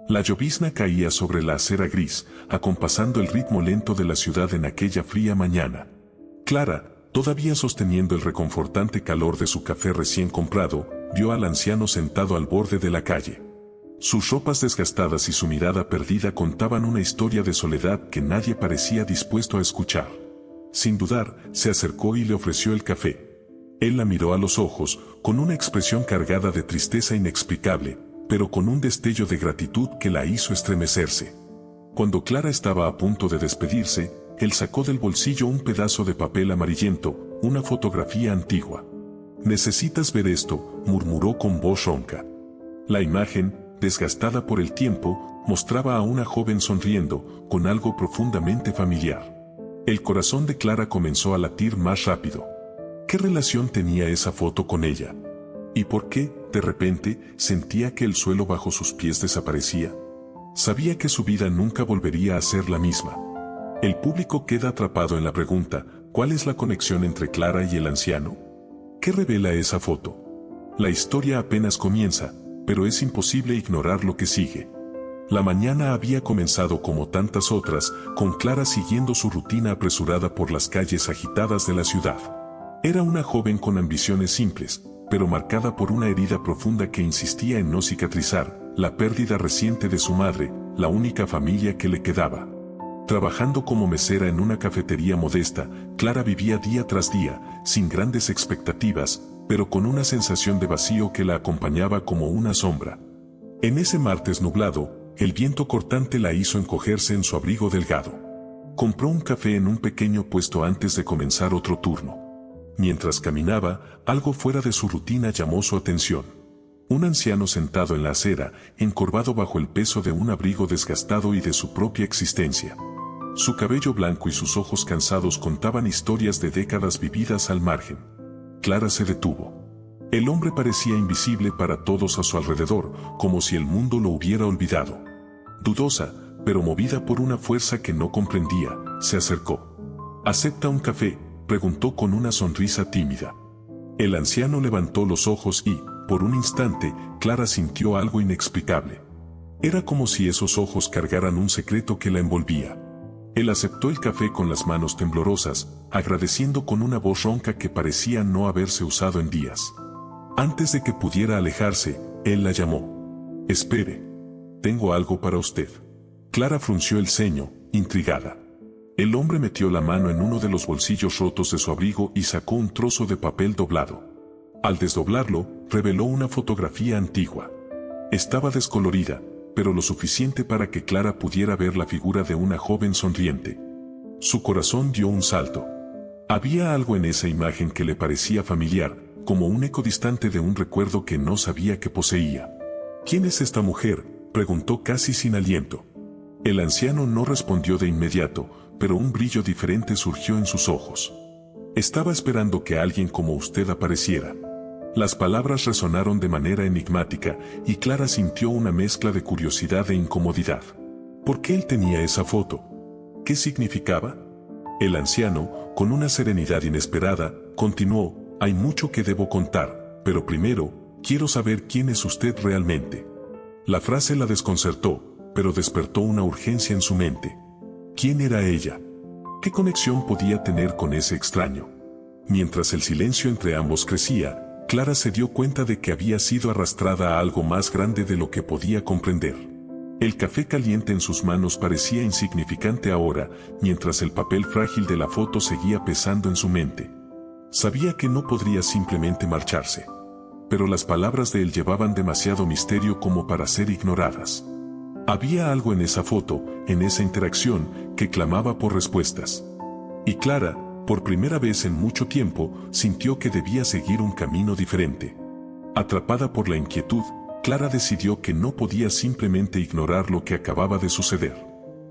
La llovizna caía sobre la acera gris, acompasando el ritmo lento de la ciudad en aquella fría mañana. Clara, todavía sosteniendo el reconfortante calor de su café recién comprado, vio al anciano sentado al borde de la calle. Sus ropas desgastadas y su mirada perdida contaban una historia de soledad que nadie parecía dispuesto a escuchar. Sin dudar, se acercó y le ofreció el café. Él la miró a los ojos, con una expresión cargada de tristeza inexplicable, pero con un destello de gratitud que la hizo estremecerse. Cuando Clara estaba a punto de despedirse, él sacó del bolsillo un pedazo de papel amarillento, una fotografía antigua. «Necesitas ver esto», murmuró con voz ronca. La imagen, desgastada por el tiempo, mostraba a una joven sonriendo, con algo profundamente familiar. El corazón de Clara comenzó a latir más rápido. ¿Qué relación tenía esa foto con ella? ¿Y por qué, de repente, sentía que el suelo bajo sus pies desaparecía? Sabía que su vida nunca volvería a ser la misma. El público queda atrapado en la pregunta, ¿cuál es la conexión entre Clara y el anciano? ¿Qué revela esa foto? La historia apenas comienza, pero es imposible ignorar lo que sigue. La mañana había comenzado como tantas otras, con Clara siguiendo su rutina apresurada por las calles agitadas de la ciudad. Era una joven con ambiciones simples, pero marcada por una herida profunda que insistía en no cicatrizar, la pérdida reciente de su madre, la única familia que le quedaba. Trabajando como mesera en una cafetería modesta, Clara vivía día tras día, sin grandes expectativas, pero con una sensación de vacío que la acompañaba como una sombra. En ese martes nublado, el viento cortante la hizo encogerse en su abrigo delgado. Compró un café en un pequeño puesto antes de comenzar otro turno. Mientras caminaba, algo fuera de su rutina llamó su atención. Un anciano sentado en la acera, encorvado bajo el peso de un abrigo desgastado y de su propia existencia. Su cabello blanco y sus ojos cansados contaban historias de décadas vividas al margen. Clara se detuvo. El hombre parecía invisible para todos a su alrededor, como si el mundo lo hubiera olvidado. Dudosa, pero movida por una fuerza que no comprendía, se acercó. ¿Acepta un café?, preguntó con una sonrisa tímida. El anciano levantó los ojos y, por un instante, Clara sintió algo inexplicable. Era como si esos ojos cargaran un secreto que la envolvía. Él aceptó el café con las manos temblorosas, agradeciendo con una voz ronca que parecía no haberse usado en días. Antes de que pudiera alejarse, él la llamó. «Espere. Tengo algo para usted». Clara frunció el ceño, intrigada. El hombre metió la mano en uno de los bolsillos rotos de su abrigo y sacó un trozo de papel doblado. Al desdoblarlo, reveló una fotografía antigua. Estaba descolorida, pero lo suficiente para que Clara pudiera ver la figura de una joven sonriente. Su corazón dio un salto. Había algo en esa imagen que le parecía familiar, como un eco distante de un recuerdo que no sabía que poseía. «¿Quién es esta mujer?», preguntó casi sin aliento. El anciano no respondió de inmediato, pero un brillo diferente surgió en sus ojos. «Estaba esperando que alguien como usted apareciera». Las palabras resonaron de manera enigmática, y Clara sintió una mezcla de curiosidad e incomodidad. ¿Por qué él tenía esa foto? ¿Qué significaba? El anciano, con una serenidad inesperada, continuó: «Hay mucho que debo contar, pero primero, quiero saber quién es usted realmente». La frase la desconcertó, pero despertó una urgencia en su mente. ¿Quién era ella? ¿Qué conexión podía tener con ese extraño? Mientras el silencio entre ambos crecía, Clara se dio cuenta de que había sido arrastrada a algo más grande de lo que podía comprender. El café caliente en sus manos parecía insignificante ahora, mientras el papel frágil de la foto seguía pesando en su mente. Sabía que no podría simplemente marcharse. Pero las palabras de él llevaban demasiado misterio como para ser ignoradas. Había algo en esa foto, en esa interacción, que clamaba por respuestas. Y Clara, por primera vez en mucho tiempo, sintió que debía seguir un camino diferente. Atrapada por la inquietud, Clara decidió que no podía simplemente ignorar lo que acababa de suceder.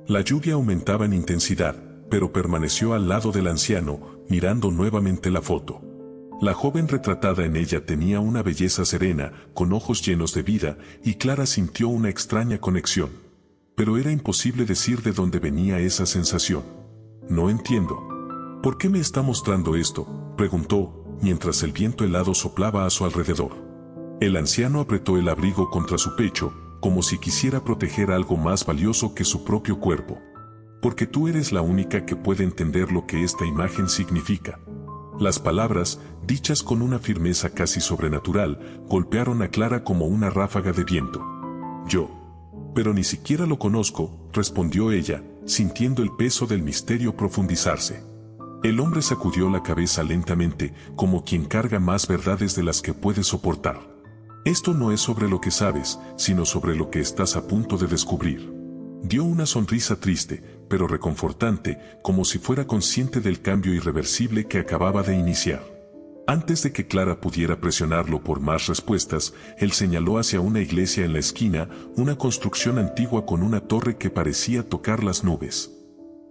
La lluvia aumentaba en intensidad, pero permaneció al lado del anciano, mirando nuevamente la foto. La joven retratada en ella tenía una belleza serena, con ojos llenos de vida, y Clara sintió una extraña conexión. Pero era imposible decir de dónde venía esa sensación. «No entiendo. ¿Por qué me está mostrando esto?», preguntó, mientras el viento helado soplaba a su alrededor. El anciano apretó el abrigo contra su pecho, como si quisiera proteger algo más valioso que su propio cuerpo. Porque tú eres la única que puede entender lo que esta imagen significa. Las palabras, dichas con una firmeza casi sobrenatural, golpearon a Clara como una ráfaga de viento. Yo. Pero ni siquiera lo conozco, respondió ella, sintiendo el peso del misterio profundizarse. El hombre sacudió la cabeza lentamente, como quien carga más verdades de las que puede soportar. Esto no es sobre lo que sabes, sino sobre lo que estás a punto de descubrir. Dio una sonrisa triste, pero reconfortante, como si fuera consciente del cambio irreversible que acababa de iniciar. Antes de que Clara pudiera presionarlo por más respuestas, él señaló hacia una iglesia en la esquina, una construcción antigua con una torre que parecía tocar las nubes.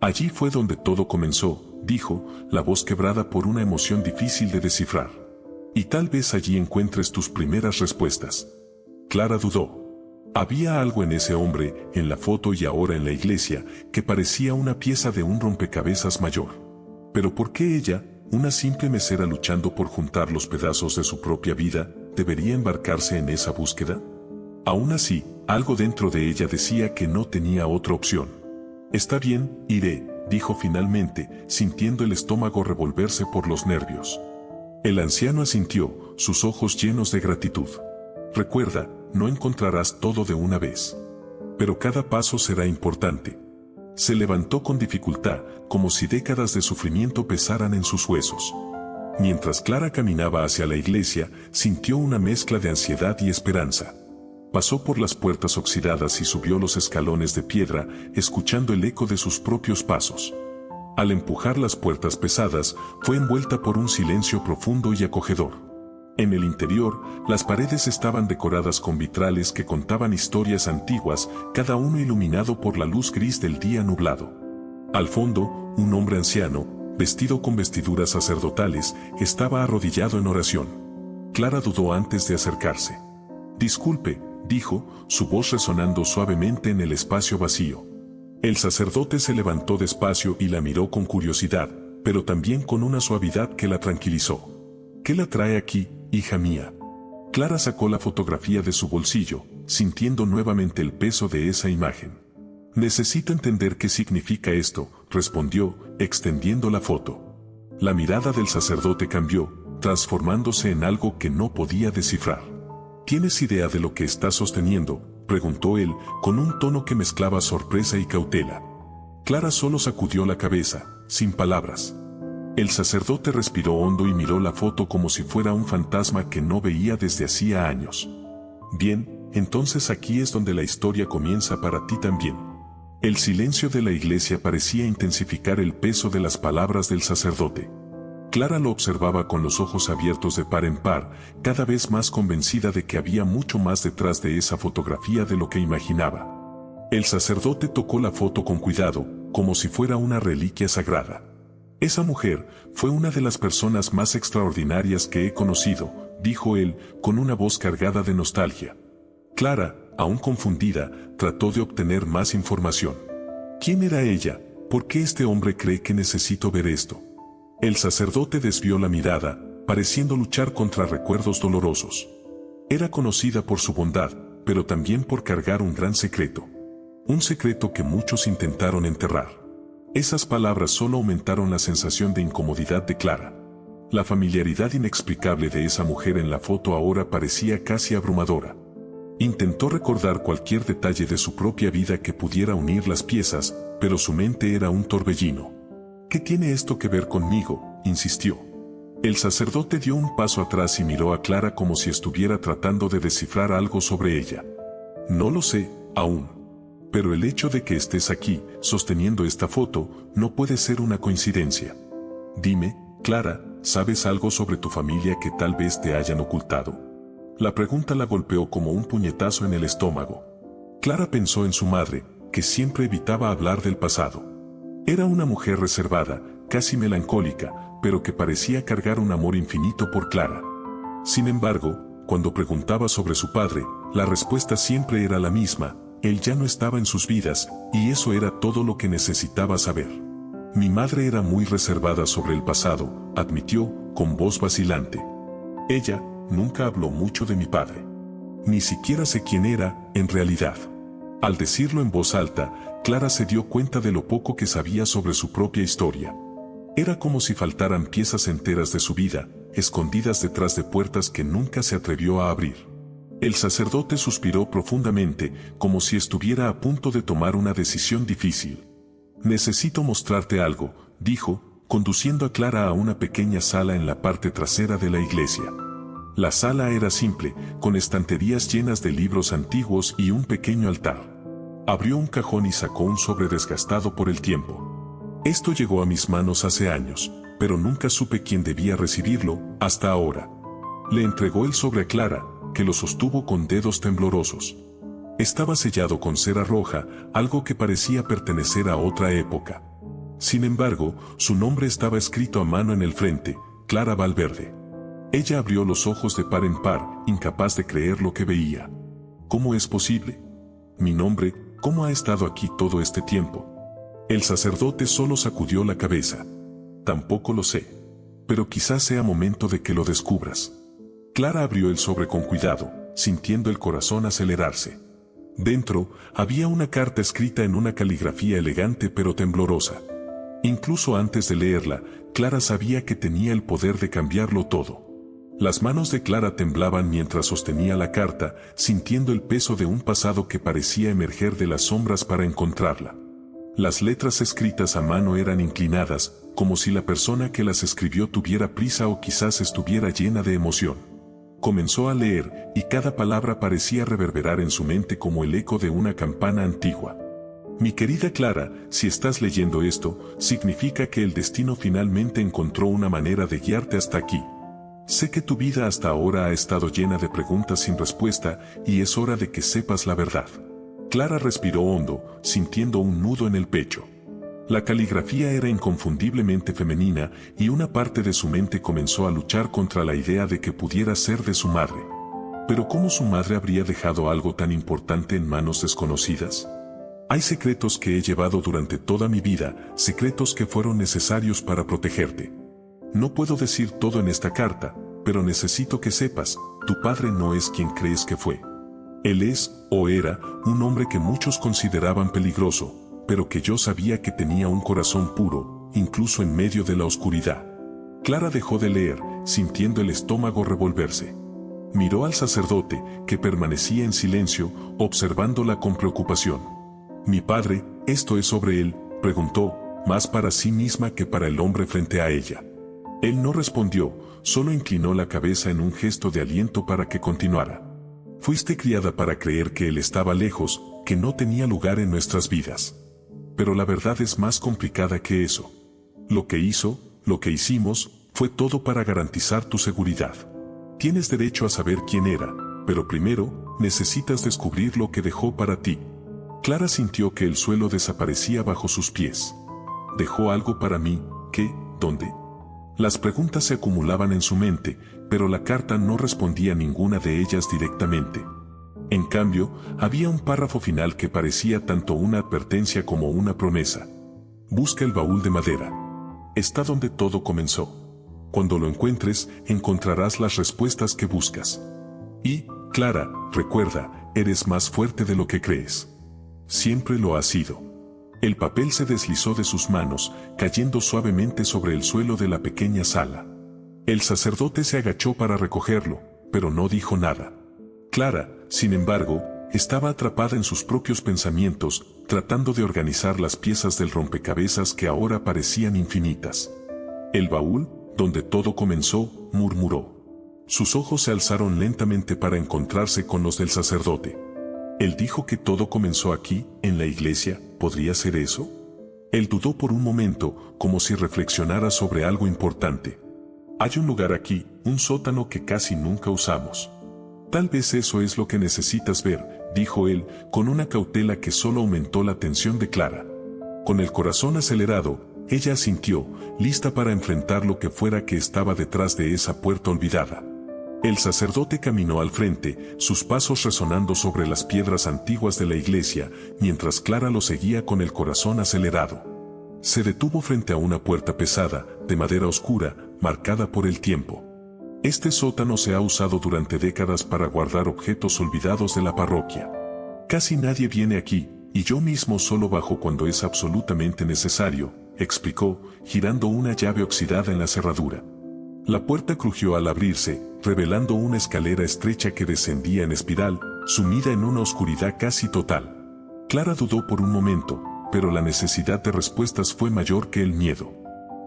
Allí fue donde todo comenzó, dijo, la voz quebrada por una emoción difícil de descifrar. Y tal vez allí encuentres tus primeras respuestas. Clara dudó. Había algo en ese hombre, en la foto y ahora en la iglesia, que parecía una pieza de un rompecabezas mayor. Pero ¿por qué ella, una simple mesera luchando por juntar los pedazos de su propia vida, debería embarcarse en esa búsqueda? Aún así, algo dentro de ella decía que no tenía otra opción. Está bien, iré, dijo finalmente, sintiendo el estómago revolverse por los nervios. El anciano asintió, sus ojos llenos de gratitud. Recuerda, no encontrarás todo de una vez. Pero cada paso será importante. Se levantó con dificultad, como si décadas de sufrimiento pesaran en sus huesos. Mientras Clara caminaba hacia la iglesia, sintió una mezcla de ansiedad y esperanza. Pasó por las puertas oxidadas y subió los escalones de piedra, escuchando el eco de sus propios pasos. Al empujar las puertas pesadas, fue envuelta por un silencio profundo y acogedor. En el interior, las paredes estaban decoradas con vitrales que contaban historias antiguas, cada uno iluminado por la luz gris del día nublado. Al fondo, un hombre anciano, vestido con vestiduras sacerdotales, estaba arrodillado en oración. Clara dudó antes de acercarse. «Disculpe», dijo, su voz resonando suavemente en el espacio vacío. El sacerdote se levantó despacio y la miró con curiosidad, pero también con una suavidad que la tranquilizó. «¿Qué la trae aquí, hija mía?» Clara sacó la fotografía de su bolsillo, sintiendo nuevamente el peso de esa imagen. «Necesito entender qué significa esto», respondió, extendiendo la foto. La mirada del sacerdote cambió, transformándose en algo que no podía descifrar. «¿Tienes idea de lo que estás sosteniendo?», preguntó él, con un tono que mezclaba sorpresa y cautela. Clara solo sacudió la cabeza, sin palabras. El sacerdote respiró hondo y miró la foto como si fuera un fantasma que no veía desde hacía años. «Bien, entonces aquí es donde la historia comienza para ti también». El silencio de la iglesia parecía intensificar el peso de las palabras del sacerdote. Clara lo observaba con los ojos abiertos de par en par, cada vez más convencida de que había mucho más detrás de esa fotografía de lo que imaginaba. El sacerdote tocó la foto con cuidado, como si fuera una reliquia sagrada. «Esa mujer fue una de las personas más extraordinarias que he conocido», dijo él, con una voz cargada de nostalgia. Clara, aún confundida, trató de obtener más información. «¿Quién era ella? ¿Por qué este hombre cree que necesito ver esto?». El sacerdote desvió la mirada, pareciendo luchar contra recuerdos dolorosos. Era conocida por su bondad, pero también por cargar un gran secreto. Un secreto que muchos intentaron enterrar. Esas palabras solo aumentaron la sensación de incomodidad de Clara. La familiaridad inexplicable de esa mujer en la foto ahora parecía casi abrumadora. Intentó recordar cualquier detalle de su propia vida que pudiera unir las piezas, pero su mente era un torbellino. «¿Qué tiene esto que ver conmigo?», insistió. El sacerdote dio un paso atrás y miró a Clara como si estuviera tratando de descifrar algo sobre ella. «No lo sé, aún. Pero el hecho de que estés aquí, sosteniendo esta foto, no puede ser una coincidencia. Dime, Clara, ¿sabes algo sobre tu familia que tal vez te hayan ocultado?». La pregunta la golpeó como un puñetazo en el estómago. Clara pensó en su madre, que siempre evitaba hablar del pasado. Era una mujer reservada, casi melancólica, pero que parecía cargar un amor infinito por Clara. Sin embargo, cuando preguntaba sobre su padre, la respuesta siempre era la misma: él ya no estaba en sus vidas, y eso era todo lo que necesitaba saber. «Mi madre era muy reservada sobre el pasado», admitió, con voz vacilante. «Ella nunca habló mucho de mi padre. Ni siquiera sé quién era, en realidad. Al decirlo en voz alta, Clara se dio cuenta de lo poco que sabía sobre su propia historia. Era como si faltaran piezas enteras de su vida, escondidas detrás de puertas que nunca se atrevió a abrir. El sacerdote suspiró profundamente, como si estuviera a punto de tomar una decisión difícil. «Necesito mostrarte algo», dijo, conduciendo a Clara a una pequeña sala en la parte trasera de la iglesia. La sala era simple, con estanterías llenas de libros antiguos y un pequeño altar. Abrió un cajón y sacó un sobre desgastado por el tiempo. Esto llegó a mis manos hace años, pero nunca supe quién debía recibirlo, hasta ahora. Le entregó el sobre a Clara, que lo sostuvo con dedos temblorosos. Estaba sellado con cera roja, algo que parecía pertenecer a otra época. Sin embargo, su nombre estaba escrito a mano en el frente, Clara Valverde. Ella abrió los ojos de par en par, incapaz de creer lo que veía. ¿Cómo es posible? Mi nombre, ¿cómo ha estado aquí todo este tiempo? El sacerdote solo sacudió la cabeza. Tampoco lo sé. Pero quizás sea momento de que lo descubras. Clara abrió el sobre con cuidado, sintiendo el corazón acelerarse. Dentro, había una carta escrita en una caligrafía elegante pero temblorosa. Incluso antes de leerla, Clara sabía que tenía el poder de cambiarlo todo. Las manos de Clara temblaban mientras sostenía la carta, sintiendo el peso de un pasado que parecía emerger de las sombras para encontrarla. Las letras escritas a mano eran inclinadas, como si la persona que las escribió tuviera prisa o quizás estuviera llena de emoción. Comenzó a leer, y cada palabra parecía reverberar en su mente como el eco de una campana antigua. Mi querida Clara, si estás leyendo esto, significa que el destino finalmente encontró una manera de guiarte hasta aquí. Sé que tu vida hasta ahora ha estado llena de preguntas sin respuesta, y es hora de que sepas la verdad. Clara respiró hondo, sintiendo un nudo en el pecho. La caligrafía era inconfundiblemente femenina, y una parte de su mente comenzó a luchar contra la idea de que pudiera ser de su madre. Pero ¿cómo su madre habría dejado algo tan importante en manos desconocidas? Hay secretos que he llevado durante toda mi vida, secretos que fueron necesarios para protegerte. No puedo decir todo en esta carta, pero necesito que sepas, tu padre no es quien crees que fue. Él es, o era, un hombre que muchos consideraban peligroso, pero que yo sabía que tenía un corazón puro, incluso en medio de la oscuridad. Clara dejó de leer, sintiendo el estómago revolverse. Miró al sacerdote, que permanecía en silencio, observándola con preocupación. «Mi padre, ¿esto es sobre él?», preguntó, más para sí misma que para el hombre frente a ella. Él no respondió, solo inclinó la cabeza en un gesto de aliento para que continuara. Fuiste criada para creer que él estaba lejos, que no tenía lugar en nuestras vidas. Pero la verdad es más complicada que eso. Lo que hizo, lo que hicimos, fue todo para garantizar tu seguridad. Tienes derecho a saber quién era, pero primero, necesitas descubrir lo que dejó para ti. Clara sintió que el suelo desaparecía bajo sus pies. ¿Dejó algo para mí? ¿Qué? ¿Dónde? Las preguntas se acumulaban en su mente, pero la carta no respondía a ninguna de ellas directamente. En cambio, había un párrafo final que parecía tanto una advertencia como una promesa. Busca el baúl de madera. Está donde todo comenzó. Cuando lo encuentres, encontrarás las respuestas que buscas. Y, Clara, recuerda, eres más fuerte de lo que crees. Siempre lo has sido. El papel se deslizó de sus manos, cayendo suavemente sobre el suelo de la pequeña sala. El sacerdote se agachó para recogerlo, pero no dijo nada. Clara, sin embargo, estaba atrapada en sus propios pensamientos, tratando de organizar las piezas del rompecabezas que ahora parecían infinitas. «El baúl, donde todo comenzó», murmuró. Sus ojos se alzaron lentamente para encontrarse con los del sacerdote. Él dijo que todo comenzó aquí, en la iglesia. ¿Podría ser eso? Él dudó por un momento, como si reflexionara sobre algo importante. Hay un lugar aquí, un sótano que casi nunca usamos. Tal vez eso es lo que necesitas ver, dijo él, con una cautela que solo aumentó la tensión de Clara. Con el corazón acelerado, ella asintió, lista para enfrentar lo que fuera que estaba detrás de esa puerta olvidada. El sacerdote caminó al frente, sus pasos resonando sobre las piedras antiguas de la iglesia, mientras Clara lo seguía con el corazón acelerado. Se detuvo frente a una puerta pesada, de madera oscura, marcada por el tiempo. Este sótano se ha usado durante décadas para guardar objetos olvidados de la parroquia. Casi nadie viene aquí, y yo mismo solo bajo cuando es absolutamente necesario, explicó, girando una llave oxidada en la cerradura. La puerta crujió al abrirse, revelando una escalera estrecha que descendía en espiral, sumida en una oscuridad casi total. Clara dudó por un momento, pero la necesidad de respuestas fue mayor que el miedo.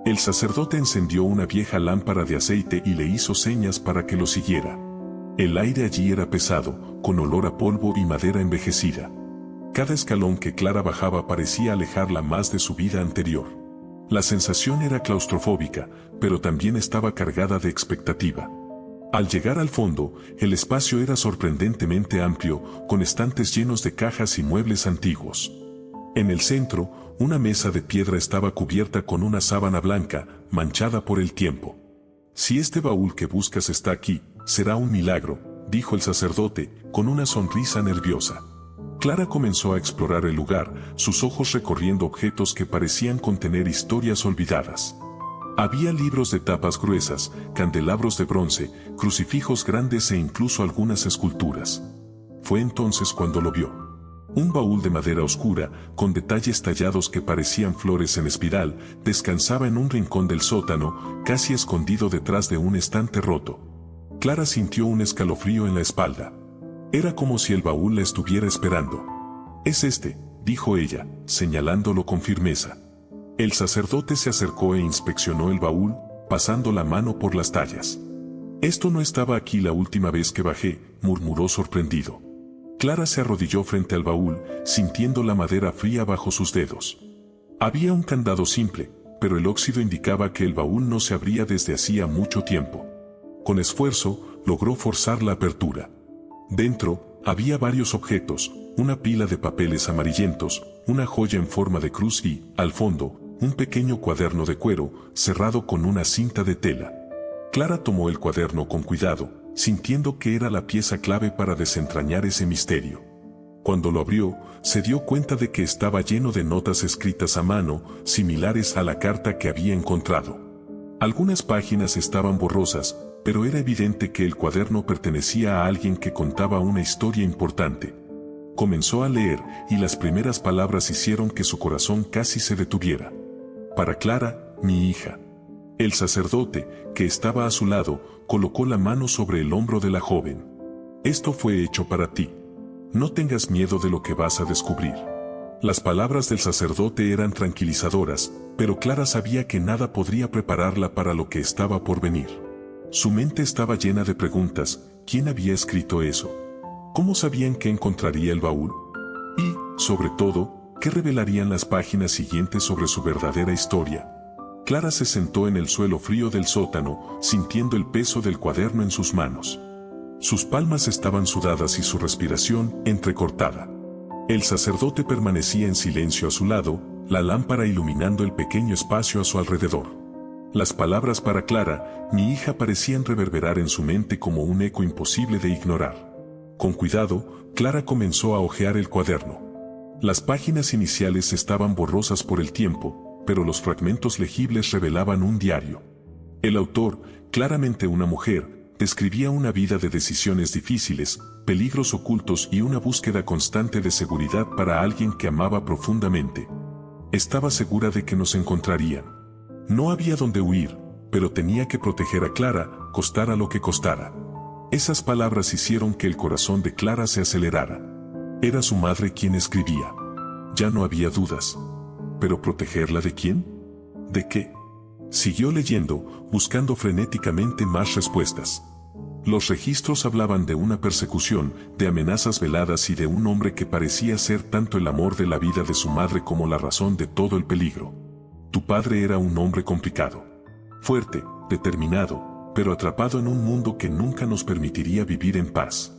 El sacerdote encendió una vieja lámpara de aceite y le hizo señas para que lo siguiera. El aire allí era pesado, con olor a polvo y madera envejecida. Cada escalón que Clara bajaba parecía alejarla más de su vida anterior. La sensación era claustrofóbica, pero también estaba cargada de expectativa. Al llegar al fondo, el espacio era sorprendentemente amplio, con estantes llenos de cajas y muebles antiguos. En el centro, una mesa de piedra estaba cubierta con una sábana blanca, manchada por el tiempo. Si este baúl que buscas está aquí, será un milagro, dijo el sacerdote, con una sonrisa nerviosa. Clara comenzó a explorar el lugar, sus ojos recorriendo objetos que parecían contener historias olvidadas. Había libros de tapas gruesas, candelabros de bronce, crucifijos grandes e incluso algunas esculturas. Fue entonces cuando lo vio. Un baúl de madera oscura, con detalles tallados que parecían flores en espiral, descansaba en un rincón del sótano, casi escondido detrás de un estante roto. Clara sintió un escalofrío en la espalda. Era como si el baúl la estuviera esperando. «Es este», dijo ella, señalándolo con firmeza. El sacerdote se acercó e inspeccionó el baúl, pasando la mano por las tallas. «Esto no estaba aquí la última vez que bajé», murmuró sorprendido. Clara se arrodilló frente al baúl, sintiendo la madera fría bajo sus dedos. Había un candado simple, pero el óxido indicaba que el baúl no se abría desde hacía mucho tiempo. Con esfuerzo, logró forzar la apertura. Dentro, había varios objetos, una pila de papeles amarillentos, una joya en forma de cruz y, al fondo, un pequeño cuaderno de cuero, cerrado con una cinta de tela. Clara tomó el cuaderno con cuidado, sintiendo que era la pieza clave para desentrañar ese misterio. Cuando lo abrió, se dio cuenta de que estaba lleno de notas escritas a mano, similares a la carta que había encontrado. Algunas páginas estaban borrosas, pero era evidente que el cuaderno pertenecía a alguien que contaba una historia importante. Comenzó a leer, y las primeras palabras hicieron que su corazón casi se detuviera. Para Clara, mi hija. El sacerdote, que estaba a su lado, colocó la mano sobre el hombro de la joven. Esto fue hecho para ti. No tengas miedo de lo que vas a descubrir. Las palabras del sacerdote eran tranquilizadoras, pero Clara sabía que nada podría prepararla para lo que estaba por venir. Su mente estaba llena de preguntas. ¿Quién había escrito eso? ¿Cómo sabían que encontraría el baúl? Y, sobre todo, ¿qué revelarían las páginas siguientes sobre su verdadera historia? Clara se sentó en el suelo frío del sótano, sintiendo el peso del cuaderno en sus manos. Sus palmas estaban sudadas y su respiración entrecortada. El sacerdote permanecía en silencio a su lado, la lámpara iluminando el pequeño espacio a su alrededor. Las palabras para Clara, mi hija, parecían reverberar en su mente como un eco imposible de ignorar. Con cuidado, Clara comenzó a hojear el cuaderno. Las páginas iniciales estaban borrosas por el tiempo, pero los fragmentos legibles revelaban un diario. El autor, claramente una mujer, describía una vida de decisiones difíciles, peligros ocultos y una búsqueda constante de seguridad para alguien que amaba profundamente. Estaba segura de que nos encontrarían. No había dónde huir, pero tenía que proteger a Clara, costara lo que costara. Esas palabras hicieron que el corazón de Clara se acelerara. Era su madre quien escribía. Ya no había dudas. ¿Pero protegerla de quién? ¿De qué? Siguió leyendo, buscando frenéticamente más respuestas. Los registros hablaban de una persecución, de amenazas veladas y de un hombre que parecía ser tanto el amor de la vida de su madre como la razón de todo el peligro. Tu padre era un hombre complicado. Fuerte, determinado, pero atrapado en un mundo que nunca nos permitiría vivir en paz.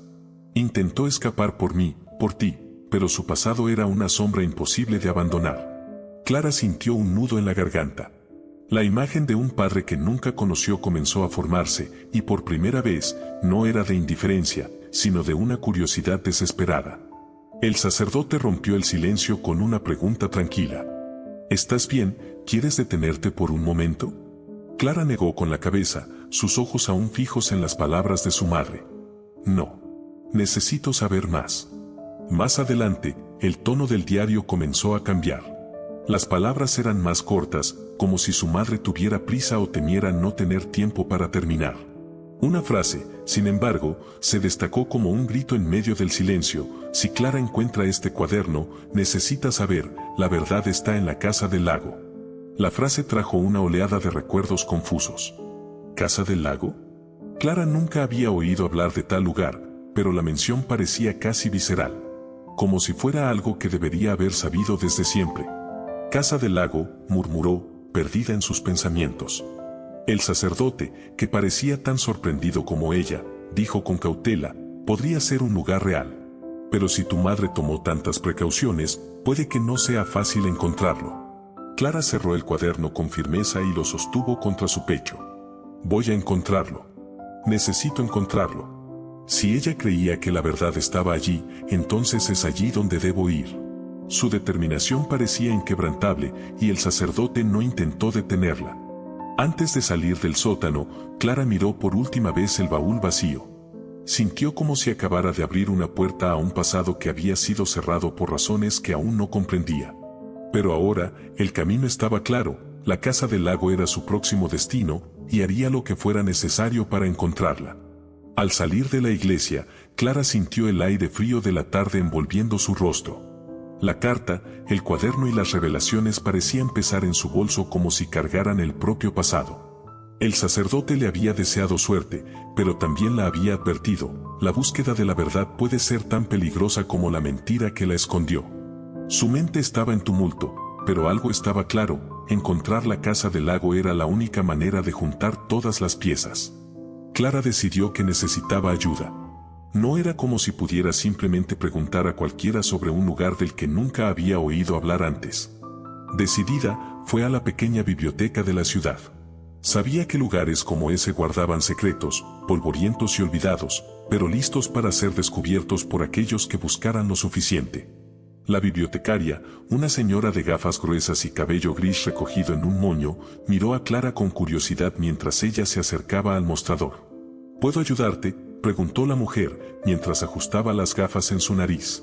Intentó escapar por mí, por ti, pero su pasado era una sombra imposible de abandonar. Clara sintió un nudo en la garganta. La imagen de un padre que nunca conoció comenzó a formarse, y por primera vez, no era de indiferencia, sino de una curiosidad desesperada. El sacerdote rompió el silencio con una pregunta tranquila. ¿Estás bien? ¿Quieres detenerte por un momento? Clara negó con la cabeza, sus ojos aún fijos en las palabras de su madre. No. Necesito saber más. Más adelante, el tono del diario comenzó a cambiar. Las palabras eran más cortas, como si su madre tuviera prisa o temiera no tener tiempo para terminar. Una frase, sin embargo, se destacó como un grito en medio del silencio: si Clara encuentra este cuaderno, necesita saber, la verdad está en la casa del lago. La frase trajo una oleada de recuerdos confusos. ¿Casa del lago? Clara nunca había oído hablar de tal lugar, pero la mención parecía casi visceral, como si fuera algo que debería haber sabido desde siempre. Casa del lago, murmuró, perdida en sus pensamientos. El sacerdote, que parecía tan sorprendido como ella, dijo con cautela: podría ser un lugar real. Pero si tu madre tomó tantas precauciones, puede que no sea fácil encontrarlo. Clara cerró el cuaderno con firmeza y lo sostuvo contra su pecho. Voy a encontrarlo. Necesito encontrarlo. Si ella creía que la verdad estaba allí, entonces es allí donde debo ir. Su determinación parecía inquebrantable, y el sacerdote no intentó detenerla. Antes de salir del sótano, Clara miró por última vez el baúl vacío. Sintió como si acabara de abrir una puerta a un pasado que había sido cerrado por razones que aún no comprendía. Pero ahora, el camino estaba claro: la casa del lago era su próximo destino, y haría lo que fuera necesario para encontrarla. Al salir de la iglesia, Clara sintió el aire frío de la tarde envolviendo su rostro. La carta, el cuaderno y las revelaciones parecían pesar en su bolso como si cargaran el propio pasado. El sacerdote le había deseado suerte, pero también la había advertido: la búsqueda de la verdad puede ser tan peligrosa como la mentira que la escondió. Su mente estaba en tumulto, pero algo estaba claro: encontrar la casa del lago era la única manera de juntar todas las piezas. Clara decidió que necesitaba ayuda. No era como si pudiera simplemente preguntar a cualquiera sobre un lugar del que nunca había oído hablar antes. Decidida, fue a la pequeña biblioteca de la ciudad. Sabía que lugares como ese guardaban secretos, polvorientos y olvidados, pero listos para ser descubiertos por aquellos que buscaran lo suficiente. La bibliotecaria, una señora de gafas gruesas y cabello gris recogido en un moño, miró a Clara con curiosidad mientras ella se acercaba al mostrador. ¿Puedo ayudarte?, preguntó la mujer, mientras ajustaba las gafas en su nariz.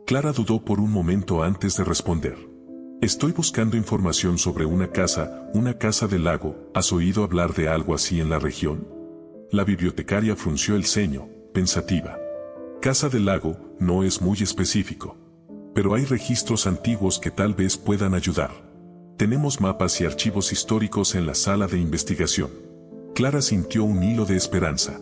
Clara dudó por un momento antes de responder. Estoy buscando información sobre una casa del lago. ¿Has oído hablar de algo así en la región? La bibliotecaria frunció el ceño, pensativa. Casa del lago no es muy específico. Pero hay registros antiguos que tal vez puedan ayudar. Tenemos mapas y archivos históricos en la sala de investigación. Clara sintió un hilo de esperanza.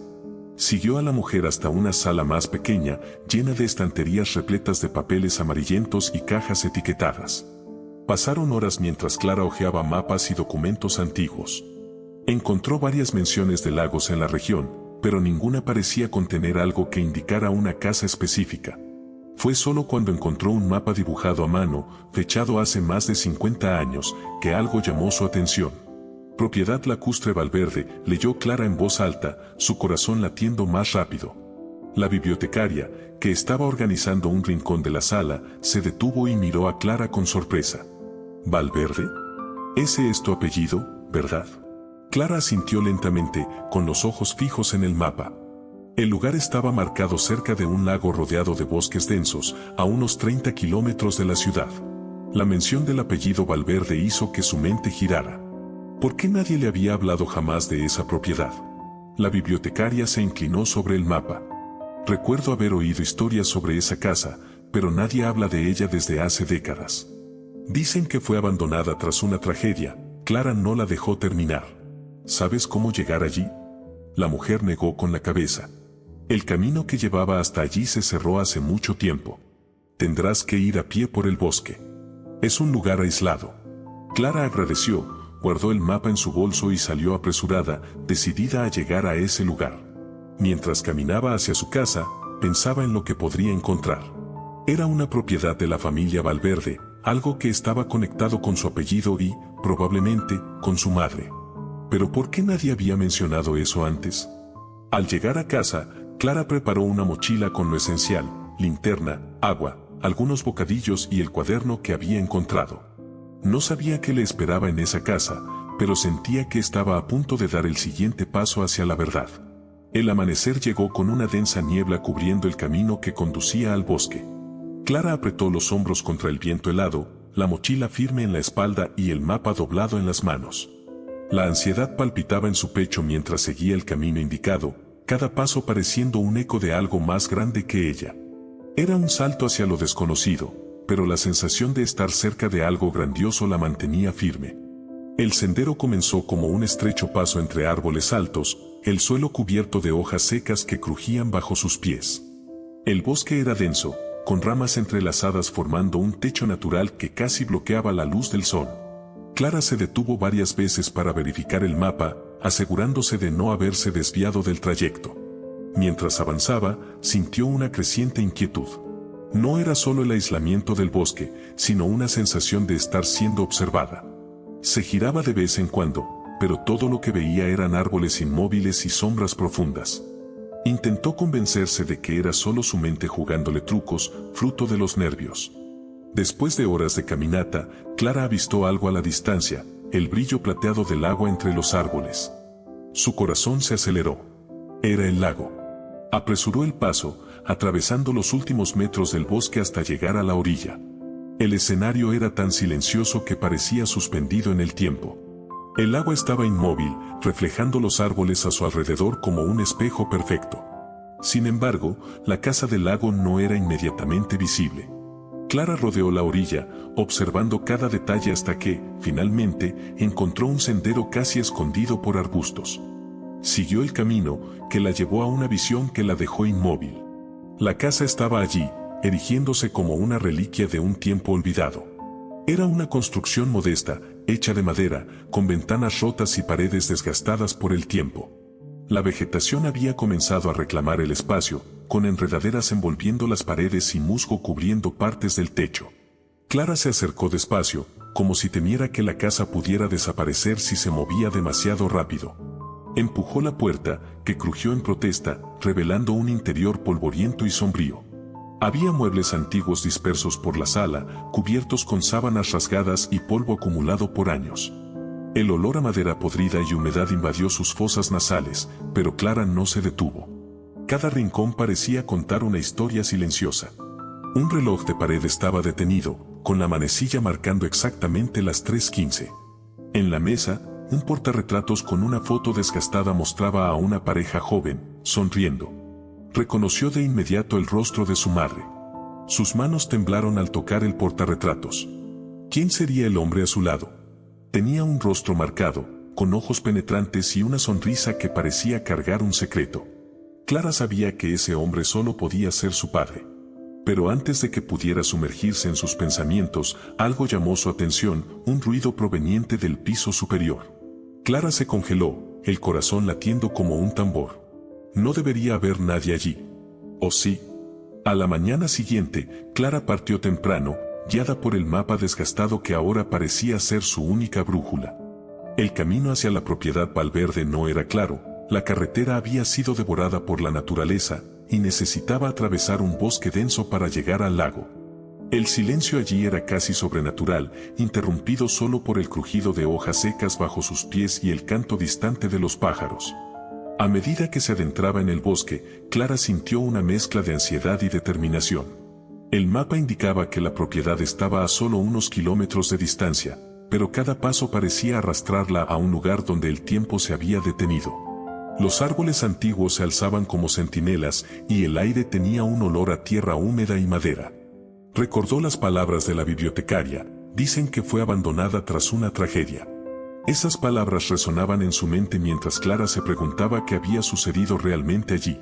Siguió a la mujer hasta una sala más pequeña, llena de estanterías repletas de papeles amarillentos y cajas etiquetadas. Pasaron horas mientras Clara hojeaba mapas y documentos antiguos. Encontró varias menciones de lagos en la región, pero ninguna parecía contener algo que indicara una casa específica. Fue solo cuando encontró un mapa dibujado a mano, fechado hace más de 50 años, que algo llamó su atención. Propiedad Lacustre Valverde, leyó Clara en voz alta, su corazón latiendo más rápido. La bibliotecaria, que estaba organizando un rincón de la sala, se detuvo y miró a Clara con sorpresa. ¿Valverde? Ese es tu apellido, ¿verdad? Clara asintió lentamente, con los ojos fijos en el mapa. El lugar estaba marcado cerca de un lago rodeado de bosques densos, a unos 30 kilómetros de la ciudad. La mención del apellido Valverde hizo que su mente girara. ¿Por qué nadie le había hablado jamás de esa propiedad? La bibliotecaria se inclinó sobre el mapa. Recuerdo haber oído historias sobre esa casa, pero nadie habla de ella desde hace décadas. Dicen que fue abandonada tras una tragedia. Clara no la dejó terminar. ¿Sabes cómo llegar allí? La mujer negó con la cabeza. El camino que llevaba hasta allí se cerró hace mucho tiempo. Tendrás que ir a pie por el bosque. Es un lugar aislado. Clara agradeció. Guardó el mapa en su bolso y salió apresurada, decidida a llegar a ese lugar. Mientras caminaba hacia su casa, pensaba en lo que podría encontrar. Era una propiedad de la familia Valverde, algo que estaba conectado con su apellido y, probablemente, con su madre. ¿Pero por qué nadie había mencionado eso antes? Al llegar a casa, Clara preparó una mochila con lo esencial: linterna, agua, algunos bocadillos y el cuaderno que había encontrado. No sabía qué le esperaba en esa casa, pero sentía que estaba a punto de dar el siguiente paso hacia la verdad. El amanecer llegó con una densa niebla cubriendo el camino que conducía al bosque. Clara apretó los hombros contra el viento helado, la mochila firme en la espalda y el mapa doblado en las manos. La ansiedad palpitaba en su pecho mientras seguía el camino indicado, cada paso pareciendo un eco de algo más grande que ella. Era un salto hacia lo desconocido, pero la sensación de estar cerca de algo grandioso la mantenía firme. El sendero comenzó como un estrecho paso entre árboles altos, el suelo cubierto de hojas secas que crujían bajo sus pies. El bosque era denso, con ramas entrelazadas formando un techo natural que casi bloqueaba la luz del sol. Clara se detuvo varias veces para verificar el mapa, asegurándose de no haberse desviado del trayecto. Mientras avanzaba, sintió una creciente inquietud. No era solo el aislamiento del bosque, sino una sensación de estar siendo observada. Se giraba de vez en cuando, pero todo lo que veía eran árboles inmóviles y sombras profundas. Intentó convencerse de que era solo su mente jugándole trucos, fruto de los nervios. Después de horas de caminata, Clara avistó algo a la distancia, el brillo plateado del agua entre los árboles. Su corazón se aceleró. Era el lago. Apresuró el paso, atravesando los últimos metros del bosque hasta llegar a la orilla. El escenario era tan silencioso que parecía suspendido en el tiempo. El agua estaba inmóvil, reflejando los árboles a su alrededor como un espejo perfecto. Sin embargo, la casa del lago no era inmediatamente visible. Clara rodeó la orilla, observando cada detalle hasta que, finalmente, encontró un sendero casi escondido por arbustos. Siguió el camino, que la llevó a una visión que la dejó inmóvil. La casa estaba allí, erigiéndose como una reliquia de un tiempo olvidado. Era una construcción modesta, hecha de madera, con ventanas rotas y paredes desgastadas por el tiempo. La vegetación había comenzado a reclamar el espacio, con enredaderas envolviendo las paredes y musgo cubriendo partes del techo. Clara se acercó despacio, como si temiera que la casa pudiera desaparecer si se movía demasiado rápido. Empujó la puerta, que crujió en protesta, revelando un interior polvoriento y sombrío. Había muebles antiguos dispersos por la sala, cubiertos con sábanas rasgadas y polvo acumulado por años. El olor a madera podrida y humedad invadió sus fosas nasales, pero Clara no se detuvo. Cada rincón parecía contar una historia silenciosa. Un reloj de pared estaba detenido, con la manecilla marcando exactamente las 3:15. En la mesa, un portarretratos con una foto desgastada mostraba a una pareja joven, sonriendo. Reconoció de inmediato el rostro de su madre. Sus manos temblaron al tocar el portarretratos. ¿Quién sería el hombre a su lado? Tenía un rostro marcado, con ojos penetrantes y una sonrisa que parecía cargar un secreto. Clara sabía que ese hombre solo podía ser su padre. Pero antes de que pudiera sumergirse en sus pensamientos, algo llamó su atención, un ruido proveniente del piso superior. Clara se congeló, el corazón latiendo como un tambor. No debería haber nadie allí. ¿O sí? A la mañana siguiente, Clara partió temprano, guiada por el mapa desgastado que ahora parecía ser su única brújula. El camino hacia la propiedad Valverde no era claro, la carretera había sido devorada por la naturaleza, y necesitaba atravesar un bosque denso para llegar al lago. El silencio allí era casi sobrenatural, interrumpido solo por el crujido de hojas secas bajo sus pies y el canto distante de los pájaros. A medida que se adentraba en el bosque, Clara sintió una mezcla de ansiedad y determinación. El mapa indicaba que la propiedad estaba a solo unos kilómetros de distancia, pero cada paso parecía arrastrarla a un lugar donde el tiempo se había detenido. Los árboles antiguos se alzaban como centinelas y el aire tenía un olor a tierra húmeda y madera. Recordó las palabras de la bibliotecaria, dicen que fue abandonada tras una tragedia. Esas palabras resonaban en su mente mientras Clara se preguntaba qué había sucedido realmente allí.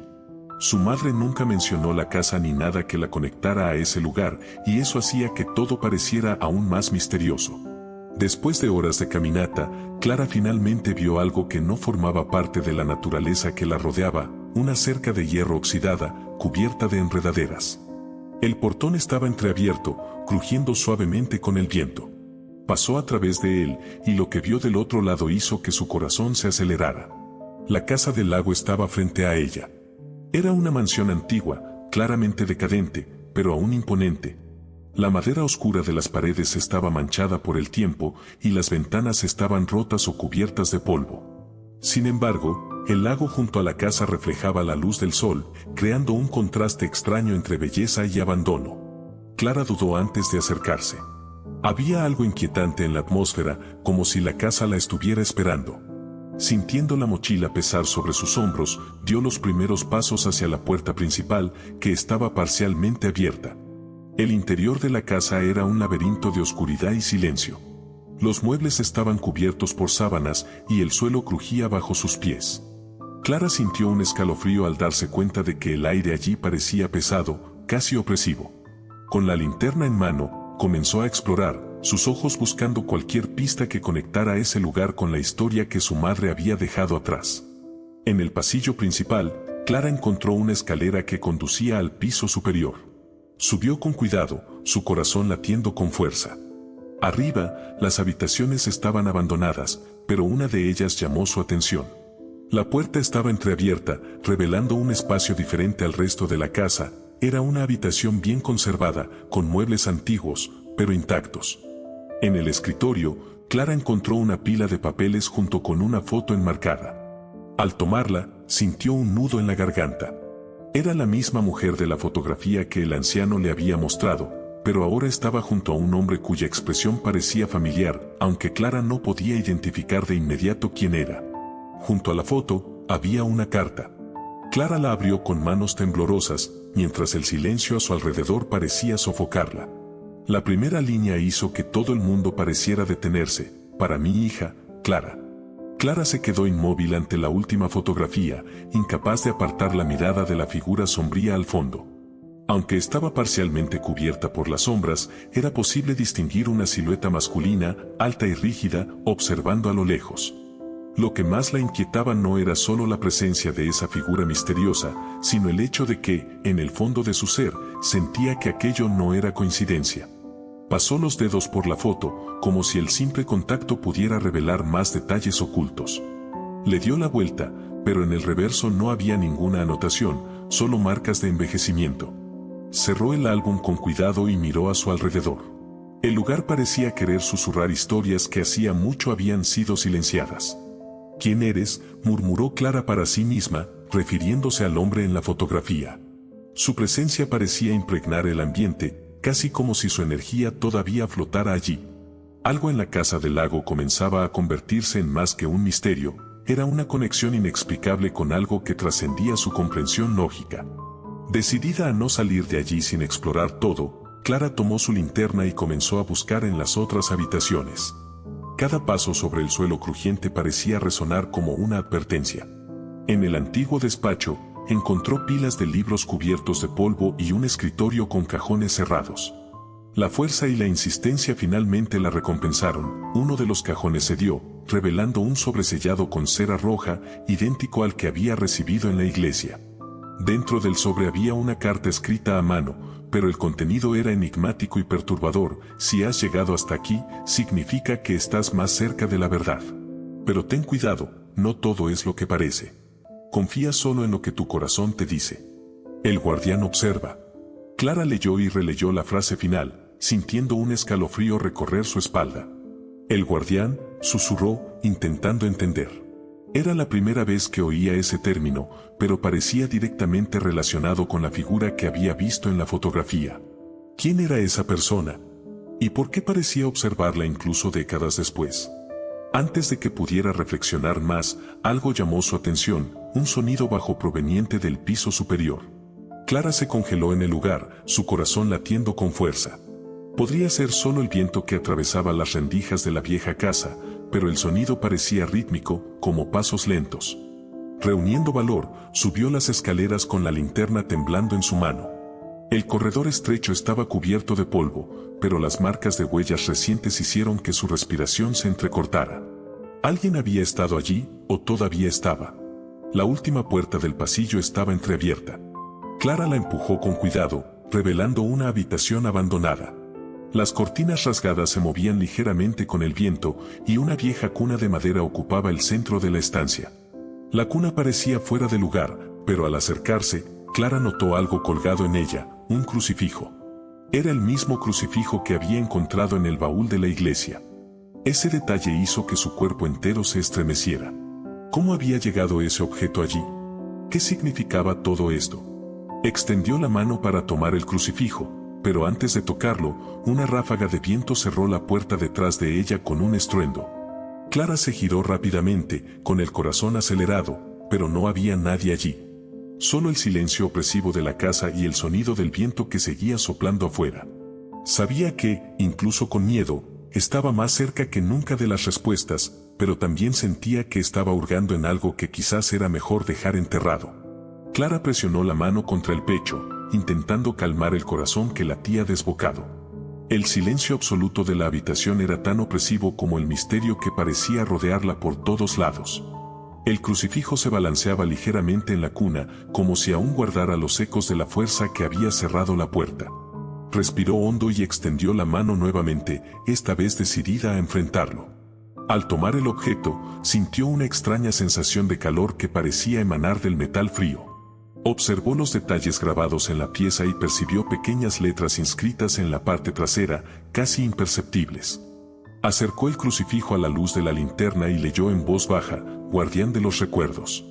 Su madre nunca mencionó la casa ni nada que la conectara a ese lugar, y eso hacía que todo pareciera aún más misterioso. Después de horas de caminata, Clara finalmente vio algo que no formaba parte de la naturaleza que la rodeaba, una cerca de hierro oxidada, cubierta de enredaderas. El portón estaba entreabierto, crujiendo suavemente con el viento. Pasó a través de él, y lo que vio del otro lado hizo que su corazón se acelerara. La casa del lago estaba frente a ella. Era una mansión antigua, claramente decadente, pero aún imponente. La madera oscura de las paredes estaba manchada por el tiempo y las ventanas estaban rotas o cubiertas de polvo. Sin embargo, el lago junto a la casa reflejaba la luz del sol, creando un contraste extraño entre belleza y abandono. Clara dudó antes de acercarse. Había algo inquietante en la atmósfera, como si la casa la estuviera esperando. Sintiendo la mochila pesar sobre sus hombros, dio los primeros pasos hacia la puerta principal, que estaba parcialmente abierta. El interior de la casa era un laberinto de oscuridad y silencio. Los muebles estaban cubiertos por sábanas y el suelo crujía bajo sus pies. Clara sintió un escalofrío al darse cuenta de que el aire allí parecía pesado, casi opresivo. Con la linterna en mano, comenzó a explorar, sus ojos buscando cualquier pista que conectara ese lugar con la historia que su madre había dejado atrás. En el pasillo principal, Clara encontró una escalera que conducía al piso superior. Subió con cuidado, su corazón latiendo con fuerza. Arriba, las habitaciones estaban abandonadas, pero una de ellas llamó su atención. La puerta estaba entreabierta, revelando un espacio diferente al resto de la casa. Era una habitación bien conservada, con muebles antiguos, pero intactos. En el escritorio, Clara encontró una pila de papeles junto con una foto enmarcada. Al tomarla, sintió un nudo en la garganta. Era la misma mujer de la fotografía que el anciano le había mostrado, pero ahora estaba junto a un hombre cuya expresión parecía familiar, aunque Clara no podía identificar de inmediato quién era. Junto a la foto, había una carta. Clara la abrió con manos temblorosas, mientras el silencio a su alrededor parecía sofocarla. La primera línea hizo que todo el mundo pareciera detenerse. Para mi hija, Clara. Clara se quedó inmóvil ante la última fotografía, incapaz de apartar la mirada de la figura sombría al fondo. Aunque estaba parcialmente cubierta por las sombras, era posible distinguir una silueta masculina, alta y rígida, observando a lo lejos. Lo que más la inquietaba no era solo la presencia de esa figura misteriosa, sino el hecho de que, en el fondo de su ser, sentía que aquello no era coincidencia. Pasó los dedos por la foto, como si el simple contacto pudiera revelar más detalles ocultos. Le dio la vuelta, pero en el reverso no había ninguna anotación, solo marcas de envejecimiento. Cerró el álbum con cuidado y miró a su alrededor. El lugar parecía querer susurrar historias que hacía mucho habían sido silenciadas. «¿Quién eres?», murmuró Clara para sí misma, refiriéndose al hombre en la fotografía. Su presencia parecía impregnar el ambiente, casi como si su energía todavía flotara allí. Algo en la casa del lago comenzaba a convertirse en más que un misterio, era una conexión inexplicable con algo que trascendía su comprensión lógica. Decidida a no salir de allí sin explorar todo, Clara tomó su linterna y comenzó a buscar en las otras habitaciones. Cada paso sobre el suelo crujiente parecía resonar como una advertencia. En el antiguo despacho, encontró pilas de libros cubiertos de polvo y un escritorio con cajones cerrados. La fuerza y la insistencia finalmente la recompensaron. Uno de los cajones cedió, revelando un sobresellado con cera roja, idéntico al que había recibido en la iglesia. Dentro del sobre había una carta escrita a mano, pero el contenido era enigmático y perturbador. «Si has llegado hasta aquí, significa que estás más cerca de la verdad. Pero ten cuidado, no todo es lo que parece. Confía solo en lo que tu corazón te dice. El guardián observa». Clara leyó y releyó la frase final, sintiendo un escalofrío recorrer su espalda. «El guardián», susurró, intentando entender. Era la primera vez que oía ese término, pero parecía directamente relacionado con la figura que había visto en la fotografía. ¿Quién era esa persona? ¿Y por qué parecía observarla incluso décadas después? Antes de que pudiera reflexionar más, algo llamó su atención, un sonido bajo proveniente del piso superior. Clara se congeló en el lugar, su corazón latiendo con fuerza. Podría ser solo el viento que atravesaba las rendijas de la vieja casa, pero el sonido parecía rítmico, como pasos lentos. Reuniendo valor, subió las escaleras con la linterna temblando en su mano. El corredor estrecho estaba cubierto de polvo, pero las marcas de huellas recientes hicieron que su respiración se entrecortara. ¿Alguien había estado allí, o todavía estaba? La última puerta del pasillo estaba entreabierta. Clara la empujó con cuidado, revelando una habitación abandonada. Las cortinas rasgadas se movían ligeramente con el viento, y una vieja cuna de madera ocupaba el centro de la estancia. La cuna parecía fuera de lugar, pero al acercarse, Clara notó algo colgado en ella, un crucifijo. Era el mismo crucifijo que había encontrado en el baúl de la iglesia. Ese detalle hizo que su cuerpo entero se estremeciera. ¿Cómo había llegado ese objeto allí? ¿Qué significaba todo esto? Extendió la mano para tomar el crucifijo, pero antes de tocarlo, una ráfaga de viento cerró la puerta detrás de ella con un estruendo. Clara se giró rápidamente, con el corazón acelerado, pero no había nadie allí. Solo el silencio opresivo de la casa y el sonido del viento que seguía soplando afuera. Sabía que, incluso con miedo, estaba más cerca que nunca de las respuestas, pero también sentía que estaba hurgando en algo que quizás era mejor dejar enterrado. Clara presionó la mano contra el pecho, intentando calmar el corazón que latía desbocado. El silencio absoluto de la habitación era tan opresivo como el misterio que parecía rodearla por todos lados. El crucifijo se balanceaba ligeramente en la cuna, como si aún guardara los ecos de la fuerza que había cerrado la puerta. Respiró hondo y extendió la mano nuevamente, esta vez decidida a enfrentarlo. Al tomar el objeto, sintió una extraña sensación de calor que parecía emanar del metal frío. Observó los detalles grabados en la pieza y percibió pequeñas letras inscritas en la parte trasera, casi imperceptibles. Acercó el crucifijo a la luz de la linterna y leyó en voz baja, guardián de los recuerdos.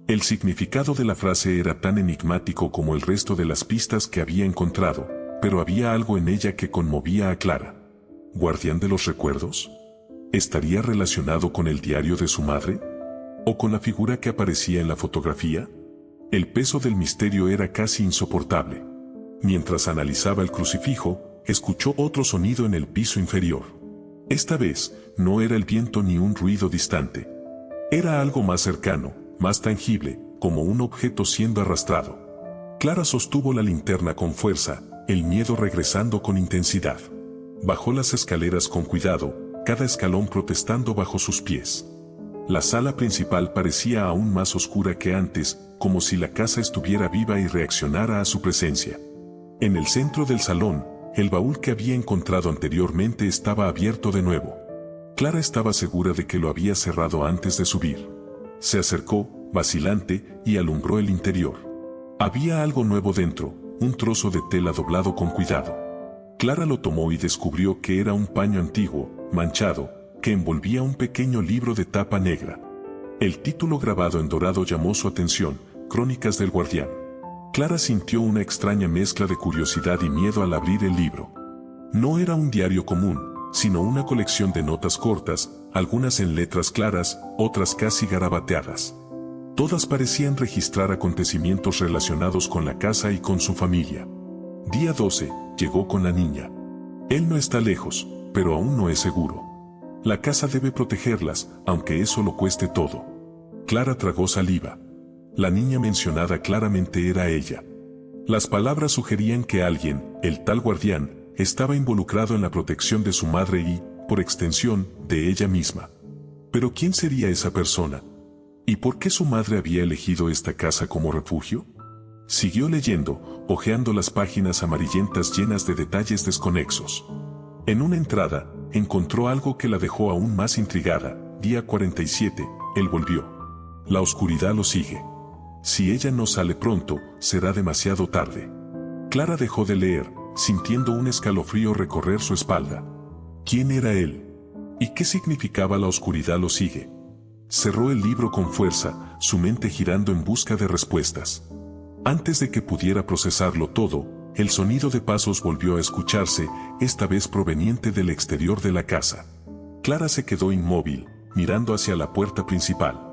El significado de la frase era tan enigmático como el resto de las pistas que había encontrado, pero había algo en ella que conmovía a Clara. ¿Guardián de los recuerdos? ¿Estaría relacionado con el diario de su madre? ¿O con la figura que aparecía en la fotografía? El peso del misterio era casi insoportable. Mientras analizaba el crucifijo, escuchó otro sonido en el piso inferior. Esta vez, no era el viento ni un ruido distante. Era algo más cercano, más tangible, como un objeto siendo arrastrado. Clara sostuvo la linterna con fuerza, el miedo regresando con intensidad. Bajó las escaleras con cuidado, cada escalón protestando bajo sus pies. La sala principal parecía aún más oscura que antes, como si la casa estuviera viva y reaccionara a su presencia. En el centro del salón, el baúl que había encontrado anteriormente estaba abierto de nuevo. Clara estaba segura de que lo había cerrado antes de subir. Se acercó, vacilante, y alumbró el interior. Había algo nuevo dentro, un trozo de tela doblado con cuidado. Clara lo tomó y descubrió que era un paño antiguo, manchado, que envolvía un pequeño libro de tapa negra. El título grabado en dorado llamó su atención, Crónicas del Guardián. Clara sintió una extraña mezcla de curiosidad y miedo al abrir el libro. No era un diario común, sino una colección de notas cortas, algunas en letras claras, otras casi garabateadas. Todas parecían registrar acontecimientos relacionados con la casa y con su familia. Día 12, llegó con la niña. Él no está lejos, pero aún no es seguro. La casa debe protegerlas, aunque eso lo cueste todo. Clara tragó saliva. La niña mencionada claramente era ella. Las palabras sugerían que alguien, el tal guardián, estaba involucrado en la protección de su madre y, por extensión, de ella misma. Pero ¿quién sería esa persona? ¿Y por qué su madre había elegido esta casa como refugio? Siguió leyendo, hojeando las páginas amarillentas llenas de detalles desconexos. En una entrada, encontró algo que la dejó aún más intrigada. Día 47, él volvió. La oscuridad lo sigue. Si ella no sale pronto, será demasiado tarde. Clara dejó de leer, sintiendo un escalofrío recorrer su espalda. ¿Quién era él? ¿Y qué significaba la oscuridad lo sigue? Cerró el libro con fuerza, su mente girando en busca de respuestas. Antes de que pudiera procesarlo todo, el sonido de pasos volvió a escucharse, esta vez proveniente del exterior de la casa. Clara se quedó inmóvil, mirando hacia la puerta principal.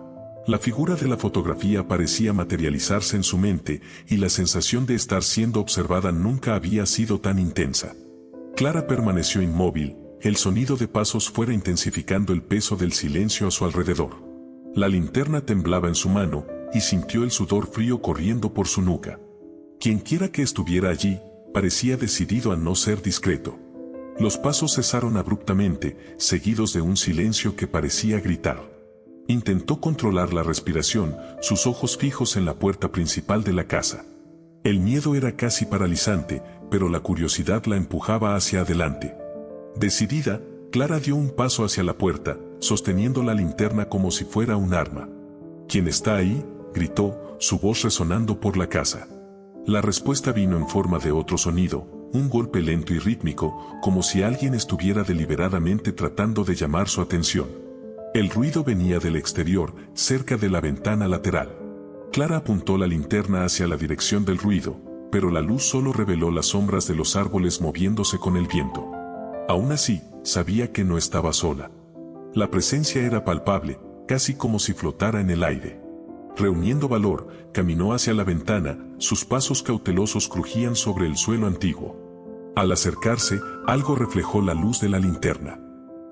La figura de la fotografía parecía materializarse en su mente, y la sensación de estar siendo observada nunca había sido tan intensa. Clara permaneció inmóvil, el sonido de pasos fuera intensificando el peso del silencio a su alrededor. La linterna temblaba en su mano, y sintió el sudor frío corriendo por su nuca. Quienquiera que estuviera allí, parecía decidido a no ser discreto. Los pasos cesaron abruptamente, seguidos de un silencio que parecía gritar. Intentó controlar la respiración, sus ojos fijos en la puerta principal de la casa. El miedo era casi paralizante, pero la curiosidad la empujaba hacia adelante. Decidida, Clara dio un paso hacia la puerta, sosteniendo la linterna como si fuera un arma. ¿Quién está ahí?, gritó, su voz resonando por la casa. La respuesta vino en forma de otro sonido, un golpe lento y rítmico, como si alguien estuviera deliberadamente tratando de llamar su atención. El ruido venía del exterior, cerca de la ventana lateral. Clara apuntó la linterna hacia la dirección del ruido, pero la luz solo reveló las sombras de los árboles moviéndose con el viento. Aún así, sabía que no estaba sola. La presencia era palpable, casi como si flotara en el aire. Reuniendo valor, caminó hacia la ventana, sus pasos cautelosos crujían sobre el suelo antiguo. Al acercarse, algo reflejó la luz de la linterna.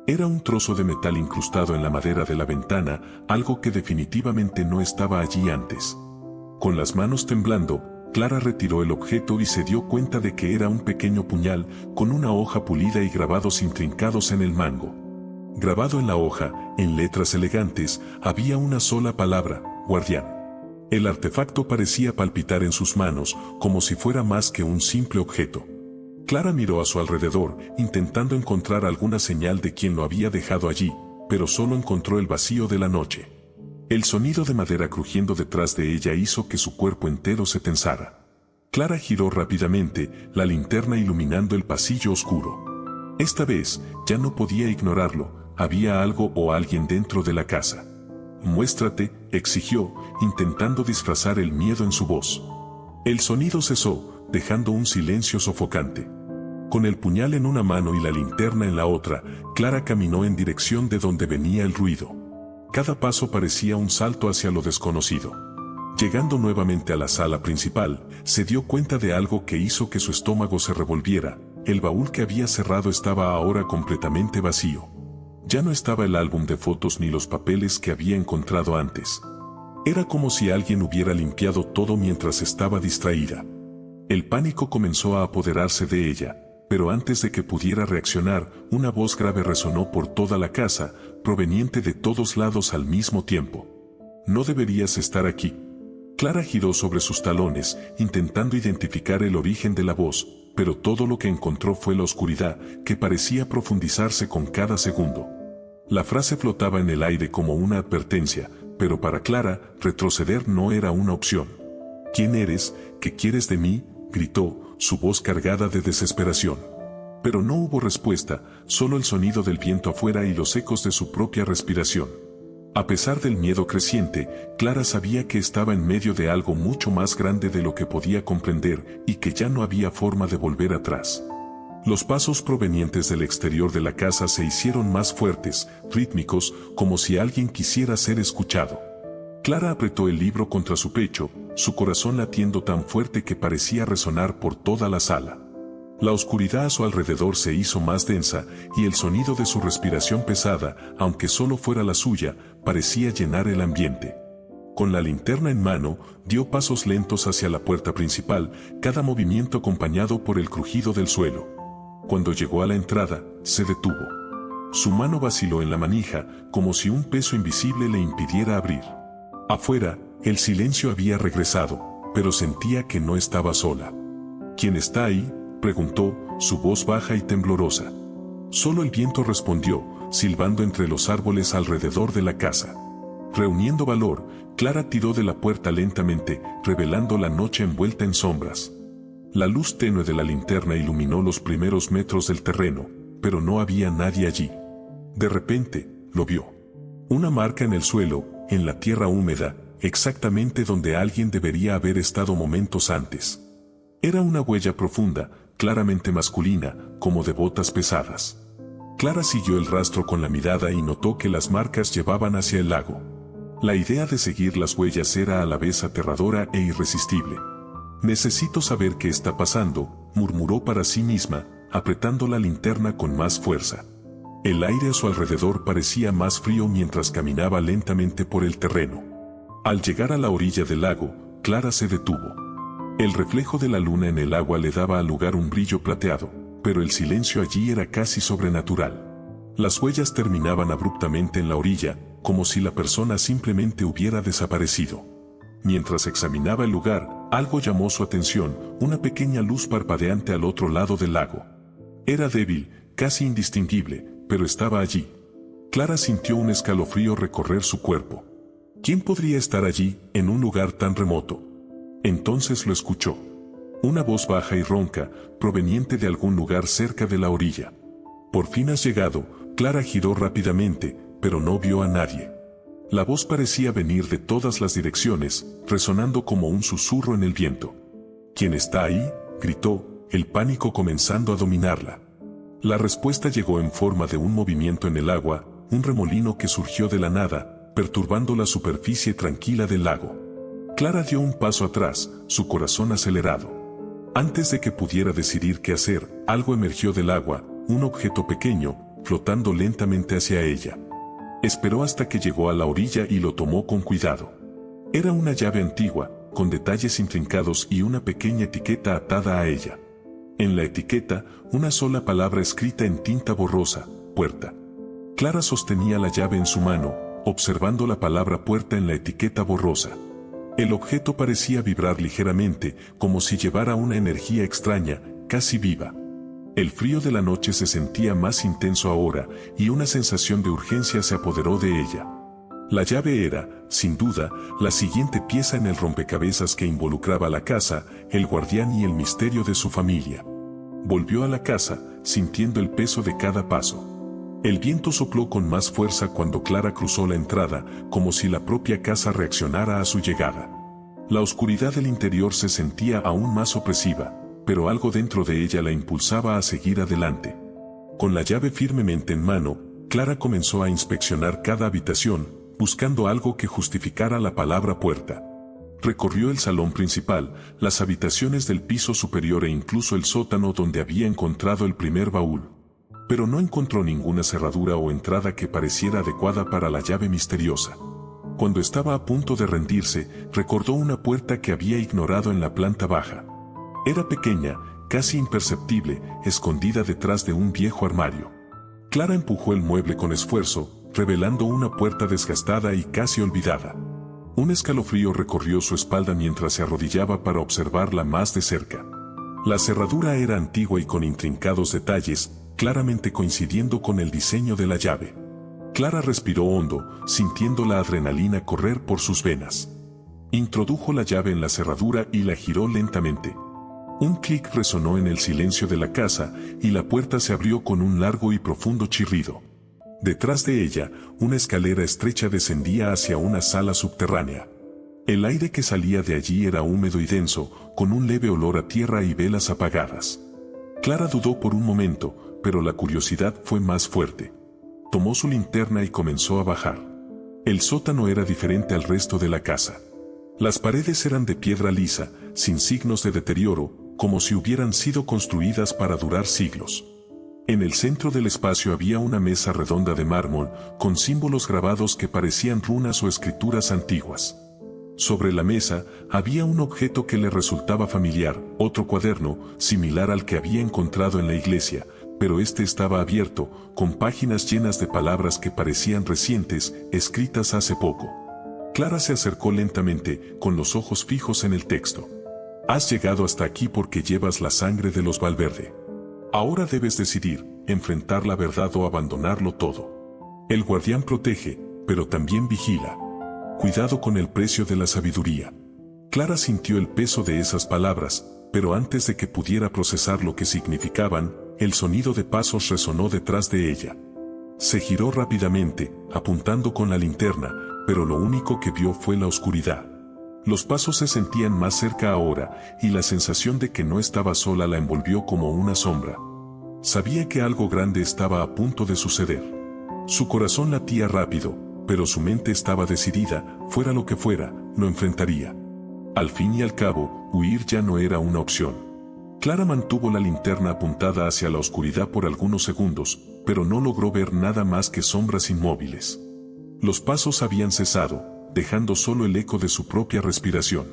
Era un trozo de metal incrustado en la madera de la ventana, algo que definitivamente no estaba allí antes. Con las manos temblando, Clara retiró el objeto y se dio cuenta de que era un pequeño puñal, con una hoja pulida y grabados intrincados en el mango. Grabado en la hoja, en letras elegantes, había una sola palabra: guardián. El artefacto parecía palpitar en sus manos, como si fuera más que un simple objeto. Clara miró a su alrededor, intentando encontrar alguna señal de quien lo había dejado allí, pero solo encontró el vacío de la noche. El sonido de madera crujiendo detrás de ella hizo que su cuerpo entero se tensara. Clara giró rápidamente, la linterna iluminando el pasillo oscuro. Esta vez, ya no podía ignorarlo, había algo o alguien dentro de la casa. «Muéstrate», exigió, intentando disfrazar el miedo en su voz. El sonido cesó, dejando un silencio sofocante. Con el puñal en una mano y la linterna en la otra, Clara caminó en dirección de donde venía el ruido. Cada paso parecía un salto hacia lo desconocido. Llegando nuevamente a la sala principal, se dio cuenta de algo que hizo que su estómago se revolviera. El baúl que había cerrado estaba ahora completamente vacío. Ya no estaba el álbum de fotos ni los papeles que había encontrado antes. Era como si alguien hubiera limpiado todo mientras estaba distraída. El pánico comenzó a apoderarse de ella, pero antes de que pudiera reaccionar, una voz grave resonó por toda la casa, proveniente de todos lados al mismo tiempo. «No deberías estar aquí». Clara giró sobre sus talones, intentando identificar el origen de la voz, pero todo lo que encontró fue la oscuridad, que parecía profundizarse con cada segundo. La frase flotaba en el aire como una advertencia, pero para Clara, retroceder no era una opción. «¿Quién eres? ¿Qué quieres de mí?», gritó, su voz cargada de desesperación. Pero no hubo respuesta, solo el sonido del viento afuera y los ecos de su propia respiración. A pesar del miedo creciente, Clara sabía que estaba en medio de algo mucho más grande de lo que podía comprender y que ya no había forma de volver atrás. Los pasos provenientes del exterior de la casa se hicieron más fuertes, rítmicos, como si alguien quisiera ser escuchado. Clara apretó el libro contra su pecho, su corazón latiendo tan fuerte que parecía resonar por toda la sala. La oscuridad a su alrededor se hizo más densa, y el sonido de su respiración pesada, aunque solo fuera la suya, parecía llenar el ambiente. Con la linterna en mano, dio pasos lentos hacia la puerta principal, cada movimiento acompañado por el crujido del suelo. Cuando llegó a la entrada, se detuvo. Su mano vaciló en la manija, como si un peso invisible le impidiera abrir. Afuera, el silencio había regresado, pero sentía que no estaba sola. «¿Quién está ahí?», preguntó, su voz baja y temblorosa. Solo el viento respondió, silbando entre los árboles alrededor de la casa. Reuniendo valor, Clara tiró de la puerta lentamente, revelando la noche envuelta en sombras. La luz tenue de la linterna iluminó los primeros metros del terreno, pero no había nadie allí. De repente, lo vio. Una marca en el suelo, en la tierra húmeda, exactamente donde alguien debería haber estado momentos antes. Era una huella profunda, claramente masculina, como de botas pesadas. Clara siguió el rastro con la mirada y notó que las marcas llevaban hacia el lago. La idea de seguir las huellas era a la vez aterradora e irresistible. «Necesito saber qué está pasando», murmuró para sí misma, apretando la linterna con más fuerza. El aire a su alrededor parecía más frío mientras caminaba lentamente por el terreno. Al llegar a la orilla del lago, Clara se detuvo. El reflejo de la luna en el agua le daba al lugar un brillo plateado, pero el silencio allí era casi sobrenatural. Las huellas terminaban abruptamente en la orilla, como si la persona simplemente hubiera desaparecido. Mientras examinaba el lugar, algo llamó su atención, una pequeña luz parpadeante al otro lado del lago. Era débil, casi indistinguible, pero estaba allí. Clara sintió un escalofrío recorrer su cuerpo. ¿Quién podría estar allí, en un lugar tan remoto? Entonces lo escuchó. Una voz baja y ronca, proveniente de algún lugar cerca de la orilla. «Por fin has llegado», Clara giró rápidamente, pero no vio a nadie. La voz parecía venir de todas las direcciones, resonando como un susurro en el viento. «¿Quién está ahí?», gritó, el pánico comenzando a dominarla. La respuesta llegó en forma de un movimiento en el agua, un remolino que surgió de la nada, perturbando la superficie tranquila del lago. Clara dio un paso atrás, su corazón acelerado. Antes de que pudiera decidir qué hacer, algo emergió del agua, un objeto pequeño, flotando lentamente hacia ella. Esperó hasta que llegó a la orilla y lo tomó con cuidado. Era una llave antigua, con detalles intrincados y una pequeña etiqueta atada a ella. En la etiqueta, una sola palabra escrita en tinta borrosa: puerta. Clara sostenía la llave en su mano, observando la palabra puerta en la etiqueta borrosa. El objeto parecía vibrar ligeramente, como si llevara una energía extraña, casi viva. El frío de la noche se sentía más intenso ahora, y una sensación de urgencia se apoderó de ella. La llave era, sin duda, la siguiente pieza en el rompecabezas que involucraba la casa, el guardián y el misterio de su familia. Volvió a la casa, sintiendo el peso de cada paso. El viento sopló con más fuerza cuando Clara cruzó la entrada, como si la propia casa reaccionara a su llegada. La oscuridad del interior se sentía aún más opresiva, pero algo dentro de ella la impulsaba a seguir adelante. Con la llave firmemente en mano, Clara comenzó a inspeccionar cada habitación, buscando algo que justificara la palabra puerta. Recorrió el salón principal, las habitaciones del piso superior e incluso el sótano donde había encontrado el primer baúl. Pero no encontró ninguna cerradura o entrada que pareciera adecuada para la llave misteriosa. Cuando estaba a punto de rendirse, recordó una puerta que había ignorado en la planta baja. Era pequeña, casi imperceptible, escondida detrás de un viejo armario. Clara empujó el mueble con esfuerzo, revelando una puerta desgastada y casi olvidada. Un escalofrío recorrió su espalda mientras se arrodillaba para observarla más de cerca. La cerradura era antigua y con intrincados detalles, claramente coincidiendo con el diseño de la llave. Clara respiró hondo, sintiendo la adrenalina correr por sus venas. Introdujo la llave en la cerradura y la giró lentamente. Un clic resonó en el silencio de la casa y la puerta se abrió con un largo y profundo chirrido. Detrás de ella, una escalera estrecha descendía hacia una sala subterránea. El aire que salía de allí era húmedo y denso, con un leve olor a tierra y velas apagadas. Clara dudó por un momento, pero la curiosidad fue más fuerte. Tomó su linterna y comenzó a bajar. El sótano era diferente al resto de la casa. Las paredes eran de piedra lisa, sin signos de deterioro, como si hubieran sido construidas para durar siglos. En el centro del espacio había una mesa redonda de mármol, con símbolos grabados que parecían runas o escrituras antiguas. Sobre la mesa, había un objeto que le resultaba familiar, otro cuaderno, similar al que había encontrado en la iglesia, pero este estaba abierto, con páginas llenas de palabras que parecían recientes, escritas hace poco. Clara se acercó lentamente, con los ojos fijos en el texto. «Has llegado hasta aquí porque llevas la sangre de los Valverde. Ahora debes decidir, enfrentar la verdad o abandonarlo todo. El guardián protege, pero también vigila. Cuidado con el precio de la sabiduría». Clara sintió el peso de esas palabras, pero antes de que pudiera procesar lo que significaban, el sonido de pasos resonó detrás de ella. Se giró rápidamente, apuntando con la linterna, pero lo único que vio fue la oscuridad. Los pasos se sentían más cerca ahora, y la sensación de que no estaba sola la envolvió como una sombra. Sabía que algo grande estaba a punto de suceder. Su corazón latía rápido, pero su mente estaba decidida, fuera lo que fuera, lo enfrentaría. Al fin y al cabo, huir ya no era una opción. Clara mantuvo la linterna apuntada hacia la oscuridad por algunos segundos, pero no logró ver nada más que sombras inmóviles. Los pasos habían cesado, dejando solo el eco de su propia respiración.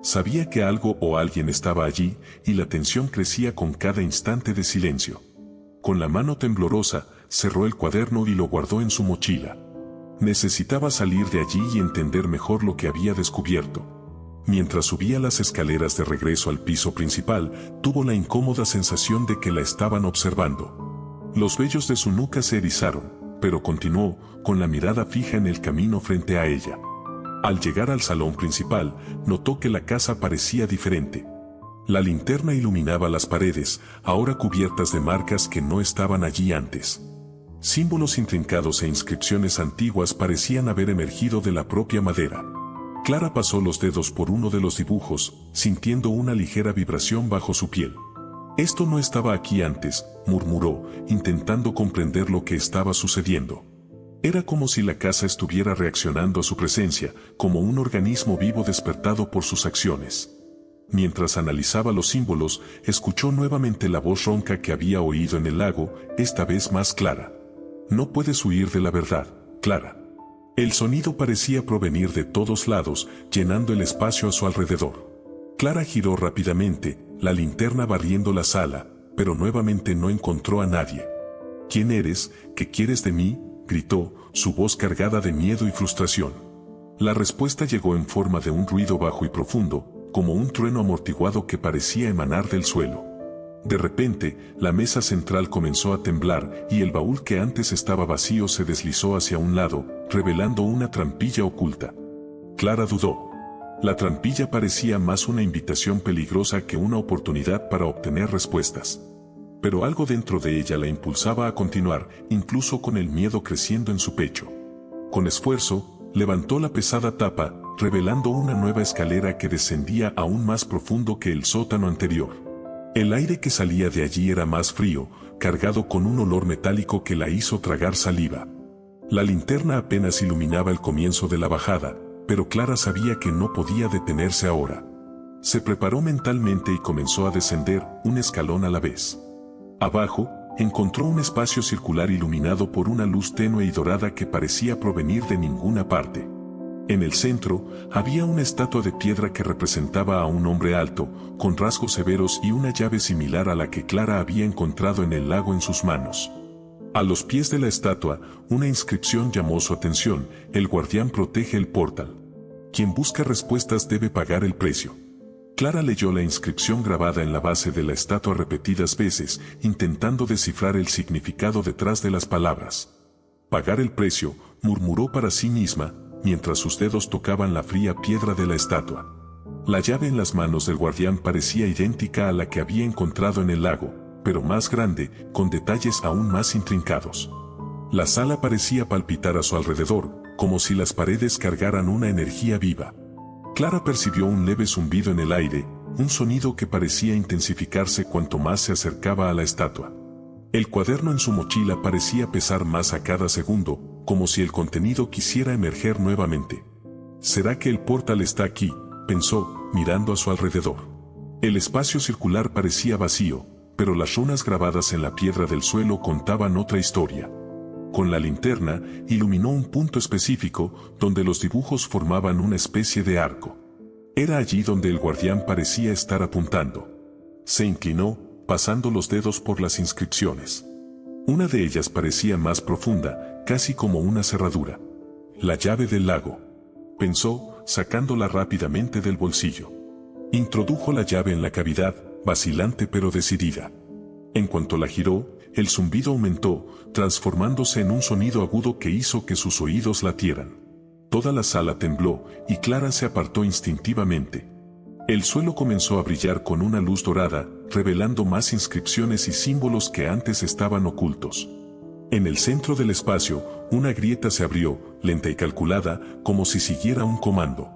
Sabía que algo o alguien estaba allí, y la tensión crecía con cada instante de silencio. Con la mano temblorosa, cerró el cuaderno y lo guardó en su mochila. Necesitaba salir de allí y entender mejor lo que había descubierto. Mientras subía las escaleras de regreso al piso principal, tuvo la incómoda sensación de que la estaban observando. Los vellos de su nuca se erizaron, pero continuó, con la mirada fija en el camino frente a ella. Al llegar al salón principal, notó que la casa parecía diferente. La linterna iluminaba las paredes, ahora cubiertas de marcas que no estaban allí antes. Símbolos intrincados e inscripciones antiguas parecían haber emergido de la propia madera. Clara pasó los dedos por uno de los dibujos, sintiendo una ligera vibración bajo su piel. «Esto no estaba aquí antes», murmuró, intentando comprender lo que estaba sucediendo. Era como si la casa estuviera reaccionando a su presencia, como un organismo vivo despertado por sus acciones. Mientras analizaba los símbolos, escuchó nuevamente la voz ronca que había oído en el lago, esta vez más clara. «No puedes huir de la verdad, Clara». El sonido parecía provenir de todos lados, llenando el espacio a su alrededor. Clara giró rápidamente, la linterna barriendo la sala, pero nuevamente no encontró a nadie. «¿Quién eres? ¿Qué quieres de mí?», gritó, su voz cargada de miedo y frustración. La respuesta llegó en forma de un ruido bajo y profundo, como un trueno amortiguado que parecía emanar del suelo. De repente, la mesa central comenzó a temblar y el baúl que antes estaba vacío se deslizó hacia un lado, revelando una trampilla oculta. Clara dudó. La trampilla parecía más una invitación peligrosa que una oportunidad para obtener respuestas. Pero algo dentro de ella la impulsaba a continuar, incluso con el miedo creciendo en su pecho. Con esfuerzo, levantó la pesada tapa, revelando una nueva escalera que descendía aún más profundo que el sótano anterior. El aire que salía de allí era más frío, cargado con un olor metálico que la hizo tragar saliva. La linterna apenas iluminaba el comienzo de la bajada, pero Clara sabía que no podía detenerse ahora. Se preparó mentalmente y comenzó a descender, un escalón a la vez. Abajo, encontró un espacio circular iluminado por una luz tenue y dorada que parecía provenir de ninguna parte. En el centro, había una estatua de piedra que representaba a un hombre alto, con rasgos severos y una llave similar a la que Clara había encontrado en el lago en sus manos. A los pies de la estatua, una inscripción llamó su atención: «El guardián protege el portal. Quien busca respuestas debe pagar el precio». Clara leyó la inscripción grabada en la base de la estatua repetidas veces, intentando descifrar el significado detrás de las palabras. «Pagar el precio», murmuró para sí misma, mientras sus dedos tocaban la fría piedra de la estatua. La llave en las manos del guardián parecía idéntica a la que había encontrado en el lago, pero más grande, con detalles aún más intrincados. La sala parecía palpitar a su alrededor, como si las paredes cargaran una energía viva. Clara percibió un leve zumbido en el aire, un sonido que parecía intensificarse cuanto más se acercaba a la estatua. El cuaderno en su mochila parecía pesar más a cada segundo, como si el contenido quisiera emerger nuevamente. «¿Será que el portal está aquí?», pensó, mirando a su alrededor. El espacio circular parecía vacío, pero las runas grabadas en la piedra del suelo contaban otra historia. Con la linterna, iluminó un punto específico, donde los dibujos formaban una especie de arco. Era allí donde el guardián parecía estar apuntando. Se inclinó, pasando los dedos por las inscripciones. Una de ellas parecía más profunda, casi como una cerradura. «La llave del lago», pensó, sacándola rápidamente del bolsillo. Introdujo la llave en la cavidad, vacilante pero decidida. En cuanto la giró, el zumbido aumentó, transformándose en un sonido agudo que hizo que sus oídos latieran. Toda la sala tembló, y Clara se apartó instintivamente. El suelo comenzó a brillar con una luz dorada, revelando más inscripciones y símbolos que antes estaban ocultos. En el centro del espacio, una grieta se abrió, lenta y calculada, como si siguiera un comando.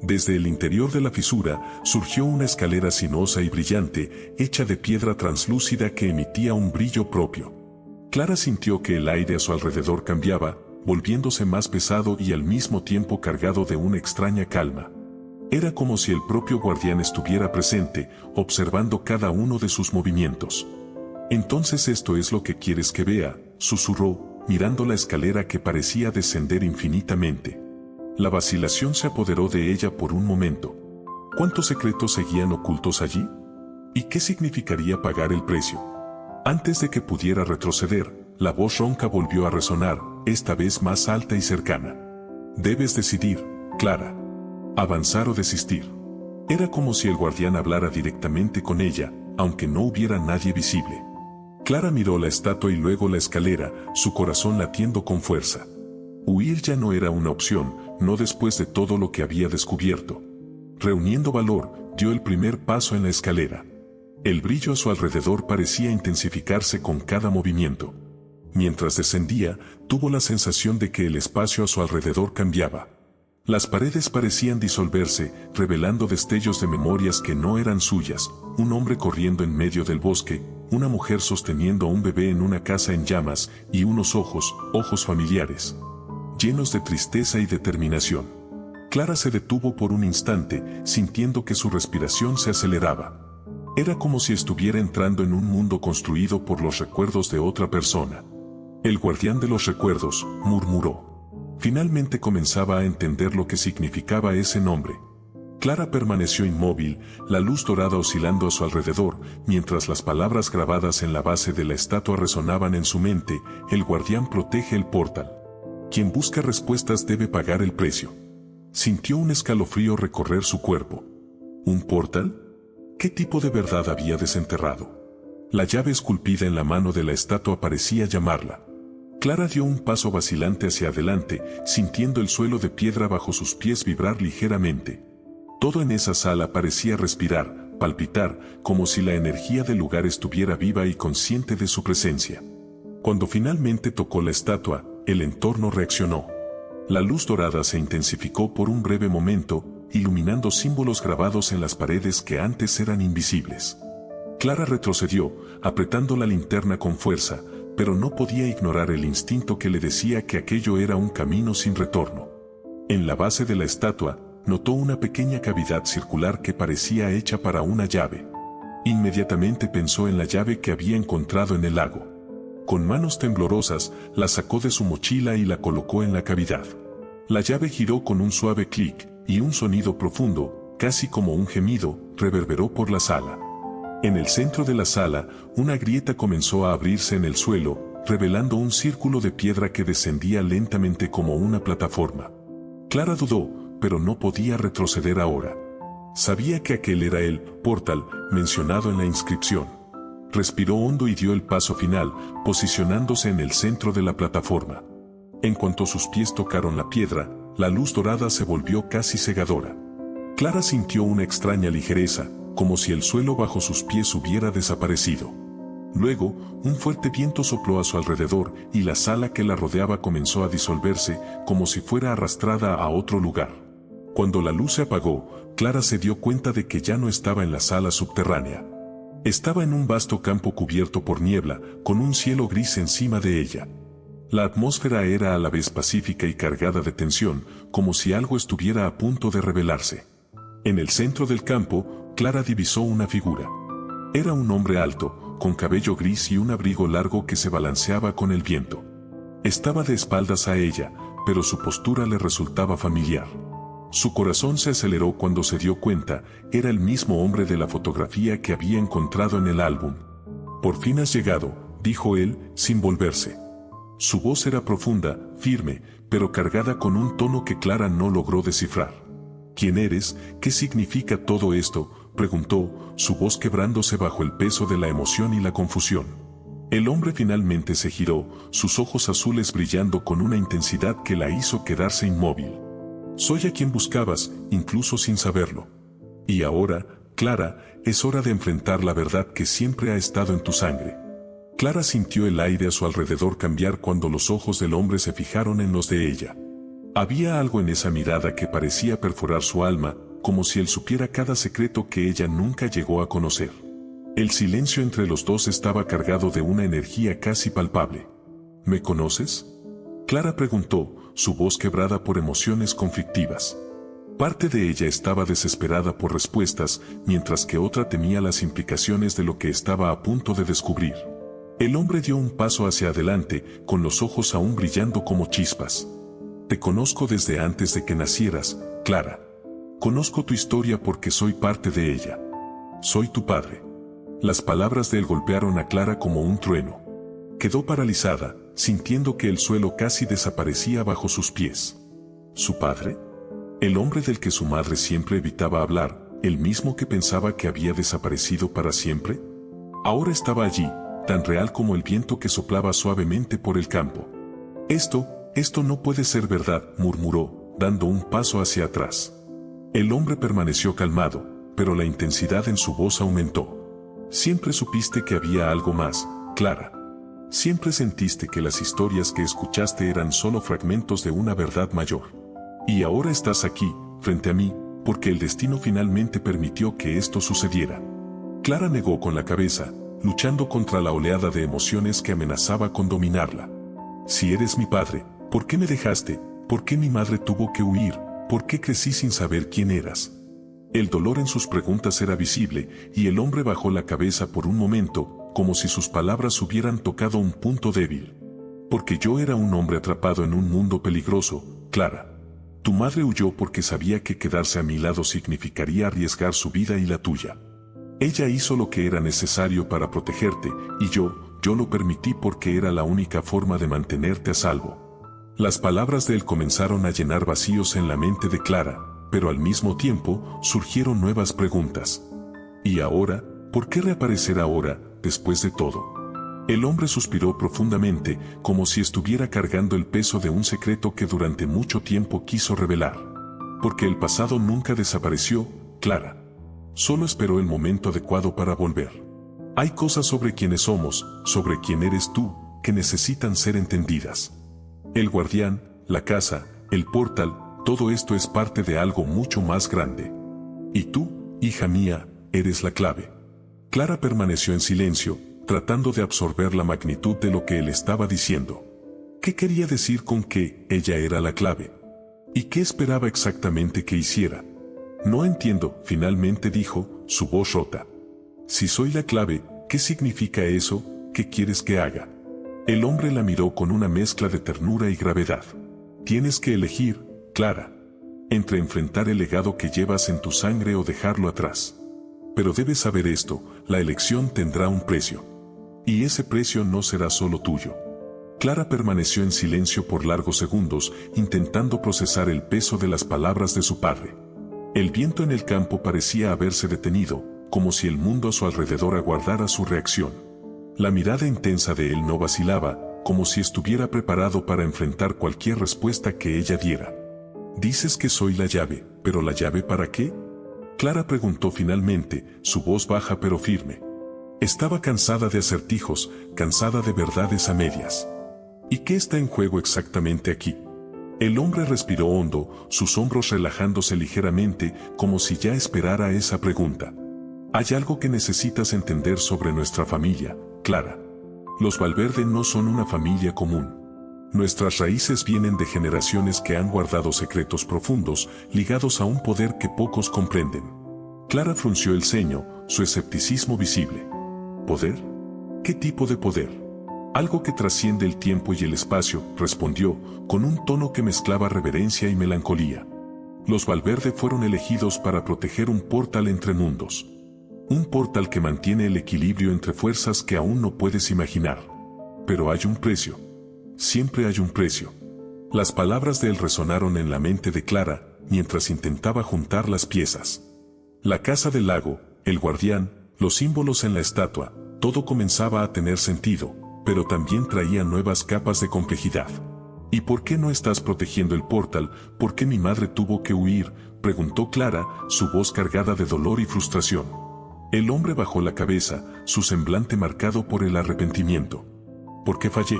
Desde el interior de la fisura, surgió una escalera sinuosa y brillante, hecha de piedra translúcida que emitía un brillo propio. Clara sintió que el aire a su alrededor cambiaba, volviéndose más pesado y al mismo tiempo cargado de una extraña calma. Era como si el propio guardián estuviera presente, observando cada uno de sus movimientos. «Entonces esto es lo que quieres que vea», susurró, mirando la escalera que parecía descender infinitamente. La vacilación se apoderó de ella por un momento. ¿Cuántos secretos seguían ocultos allí? ¿Y qué significaría pagar el precio? Antes de que pudiera retroceder, la voz ronca volvió a resonar, esta vez más alta y cercana. «Debes decidir, Clara. Avanzar o desistir». Era como si el guardián hablara directamente con ella, aunque no hubiera nadie visible. Clara miró la estatua y luego la escalera, su corazón latiendo con fuerza. Huir ya no era una opción, no después de todo lo que había descubierto. Reuniendo valor, dio el primer paso en la escalera. El brillo a su alrededor parecía intensificarse con cada movimiento. Mientras descendía, tuvo la sensación de que el espacio a su alrededor cambiaba. Las paredes parecían disolverse, revelando destellos de memorias que no eran suyas, un hombre corriendo en medio del bosque, una mujer sosteniendo a un bebé en una casa en llamas, y unos ojos familiares, llenos de tristeza y determinación. Clara se detuvo por un instante, sintiendo que su respiración se aceleraba. Era como si estuviera entrando en un mundo construido por los recuerdos de otra persona. El guardián de los recuerdos, murmuró. Finalmente comenzaba a entender lo que significaba ese nombre. Clara permaneció inmóvil, la luz dorada oscilando a su alrededor, mientras las palabras grabadas en la base de la estatua resonaban en su mente: el guardián protege el portal. Quien busca respuestas debe pagar el precio. Sintió un escalofrío recorrer su cuerpo. ¿Un portal? ¿Qué tipo de verdad había desenterrado? La llave esculpida en la mano de la estatua parecía llamarla. Clara dio un paso vacilante hacia adelante, sintiendo el suelo de piedra bajo sus pies vibrar ligeramente. Todo en esa sala parecía respirar, palpitar, como si la energía del lugar estuviera viva y consciente de su presencia. Cuando finalmente tocó la estatua, el entorno reaccionó. La luz dorada se intensificó por un breve momento, iluminando símbolos grabados en las paredes que antes eran invisibles. Clara retrocedió, apretando la linterna con fuerza, pero no podía ignorar el instinto que le decía que aquello era un camino sin retorno. En la base de la estatua, notó una pequeña cavidad circular que parecía hecha para una llave. Inmediatamente pensó en la llave que había encontrado en el lago. Con manos temblorosas, la sacó de su mochila y la colocó en la cavidad. La llave giró con un suave clic, y un sonido profundo, casi como un gemido, reverberó por la sala. En el centro de la sala, una grieta comenzó a abrirse en el suelo, revelando un círculo de piedra que descendía lentamente como una plataforma. Clara dudó, pero no podía retroceder ahora. Sabía que aquel era el portal mencionado en la inscripción. Respiró hondo y dio el paso final, posicionándose en el centro de la plataforma. En cuanto sus pies tocaron la piedra, la luz dorada se volvió casi cegadora. Clara sintió una extraña ligereza, como si el suelo bajo sus pies hubiera desaparecido. Luego, un fuerte viento sopló a su alrededor y la sala que la rodeaba comenzó a disolverse, como si fuera arrastrada a otro lugar. Cuando la luz se apagó, Clara se dio cuenta de que ya no estaba en la sala subterránea. Estaba en un vasto campo cubierto por niebla, con un cielo gris encima de ella. La atmósfera era a la vez pacífica y cargada de tensión, como si algo estuviera a punto de revelarse. En el centro del campo, Clara divisó una figura. Era un hombre alto, con cabello gris y un abrigo largo que se balanceaba con el viento. Estaba de espaldas a ella, pero su postura le resultaba familiar. Su corazón se aceleró cuando se dio cuenta, era el mismo hombre de la fotografía que había encontrado en el álbum. «Por fin has llegado», dijo él, sin volverse. Su voz era profunda, firme, pero cargada con un tono que Clara no logró descifrar. «¿Quién eres? ¿Qué significa todo esto?», preguntó, su voz quebrándose bajo el peso de la emoción y la confusión. El hombre finalmente se giró, sus ojos azules brillando con una intensidad que la hizo quedarse inmóvil. «Soy a quien buscabas, incluso sin saberlo. Y ahora, Clara, es hora de enfrentar la verdad que siempre ha estado en tu sangre». Clara sintió el aire a su alrededor cambiar cuando los ojos del hombre se fijaron en los de ella. Había algo en esa mirada que parecía perforar su alma, como si él supiera cada secreto que ella nunca llegó a conocer. El silencio entre los dos estaba cargado de una energía casi palpable. «¿Me conoces?», Clara preguntó, su voz quebrada por emociones conflictivas. Parte de ella estaba desesperada por respuestas, mientras que otra temía las implicaciones de lo que estaba a punto de descubrir. El hombre dio un paso hacia adelante, con los ojos aún brillando como chispas. «Te conozco desde antes de que nacieras, Clara. Conozco tu historia porque soy parte de ella. Soy tu padre». Las palabras de él golpearon a Clara como un trueno. Quedó paralizada, sintiendo que el suelo casi desaparecía bajo sus pies. ¿Su padre? El hombre del que su madre siempre evitaba hablar, el mismo que pensaba que había desaparecido para siempre. Ahora estaba allí, tan real como el viento que soplaba suavemente por el campo. Esto no puede ser verdad», murmuró, dando un paso hacia atrás. El hombre permaneció calmado, pero la intensidad en su voz aumentó. Siempre supiste que había algo más, Clara. Siempre sentiste que las historias que escuchaste eran solo fragmentos de una verdad mayor. Y ahora estás aquí, frente a mí, porque el destino finalmente permitió que esto sucediera. Clara negó con la cabeza, luchando contra la oleada de emociones que amenazaba con dominarla. Si eres mi padre, ¿por qué me dejaste? ¿Por qué mi madre tuvo que huir? ¿Por qué crecí sin saber quién eras? El dolor en sus preguntas era visible, y el hombre bajó la cabeza por un momento, como si sus palabras hubieran tocado un punto débil. Porque yo era un hombre atrapado en un mundo peligroso, Clara. Tu madre huyó porque sabía que quedarse a mi lado significaría arriesgar su vida y la tuya. Ella hizo lo que era necesario para protegerte, y yo lo permití porque era la única forma de mantenerte a salvo. Las palabras de él comenzaron a llenar vacíos en la mente de Clara, pero al mismo tiempo surgieron nuevas preguntas. ¿Y ahora? ¿Por qué reaparecer ahora, después de todo? El hombre suspiró profundamente, como si estuviera cargando el peso de un secreto que durante mucho tiempo quiso revelar. Porque el pasado nunca desapareció, Clara. Solo esperó el momento adecuado para volver. Hay cosas sobre quienes somos, sobre quién eres tú, que necesitan ser entendidas. El guardián, la casa, el portal, todo esto es parte de algo mucho más grande. Y tú, hija mía, eres la clave. Clara permaneció en silencio, tratando de absorber la magnitud de lo que él estaba diciendo. ¿Qué quería decir con que ella era la clave? ¿Y qué esperaba exactamente que hiciera? No entiendo, finalmente dijo, su voz rota. Si soy la clave, ¿qué significa eso? ¿Qué quieres que haga? El hombre la miró con una mezcla de ternura y gravedad. Tienes que elegir, Clara, entre enfrentar el legado que llevas en tu sangre o dejarlo atrás. Pero debes saber esto, la elección tendrá un precio. Y ese precio no será solo tuyo. Clara permaneció en silencio por largos segundos, intentando procesar el peso de las palabras de su padre. El viento en el campo parecía haberse detenido, como si el mundo a su alrededor aguardara su reacción. La mirada intensa de él no vacilaba, como si estuviera preparado para enfrentar cualquier respuesta que ella diera. Dices que soy la llave, ¿pero la llave para qué? Clara preguntó finalmente, su voz baja pero firme. Estaba cansada de acertijos, cansada de verdades a medias. ¿Y qué está en juego exactamente aquí? El hombre respiró hondo, sus hombros relajándose ligeramente, como si ya esperara esa pregunta. Hay algo que necesitas entender sobre nuestra familia, Clara. Los Valverde no son una familia común. Nuestras raíces vienen de generaciones que han guardado secretos profundos, ligados a un poder que pocos comprenden. Clara frunció el ceño, su escepticismo visible. ¿Poder? ¿Qué tipo de poder? Algo que trasciende el tiempo y el espacio, respondió, con un tono que mezclaba reverencia y melancolía. Los Valverde fueron elegidos para proteger un portal entre mundos. Un portal que mantiene el equilibrio entre fuerzas que aún no puedes imaginar. Pero hay un precio. Siempre hay un precio. Las palabras de él resonaron en la mente de Clara, mientras intentaba juntar las piezas. La casa del lago, el guardián, los símbolos en la estatua, todo comenzaba a tener sentido, pero también traía nuevas capas de complejidad. ¿Y por qué no estás protegiendo el portal? ¿Por qué mi madre tuvo que huir?, preguntó Clara, su voz cargada de dolor y frustración. El hombre bajó la cabeza, su semblante marcado por el arrepentimiento. ¿Por qué fallé?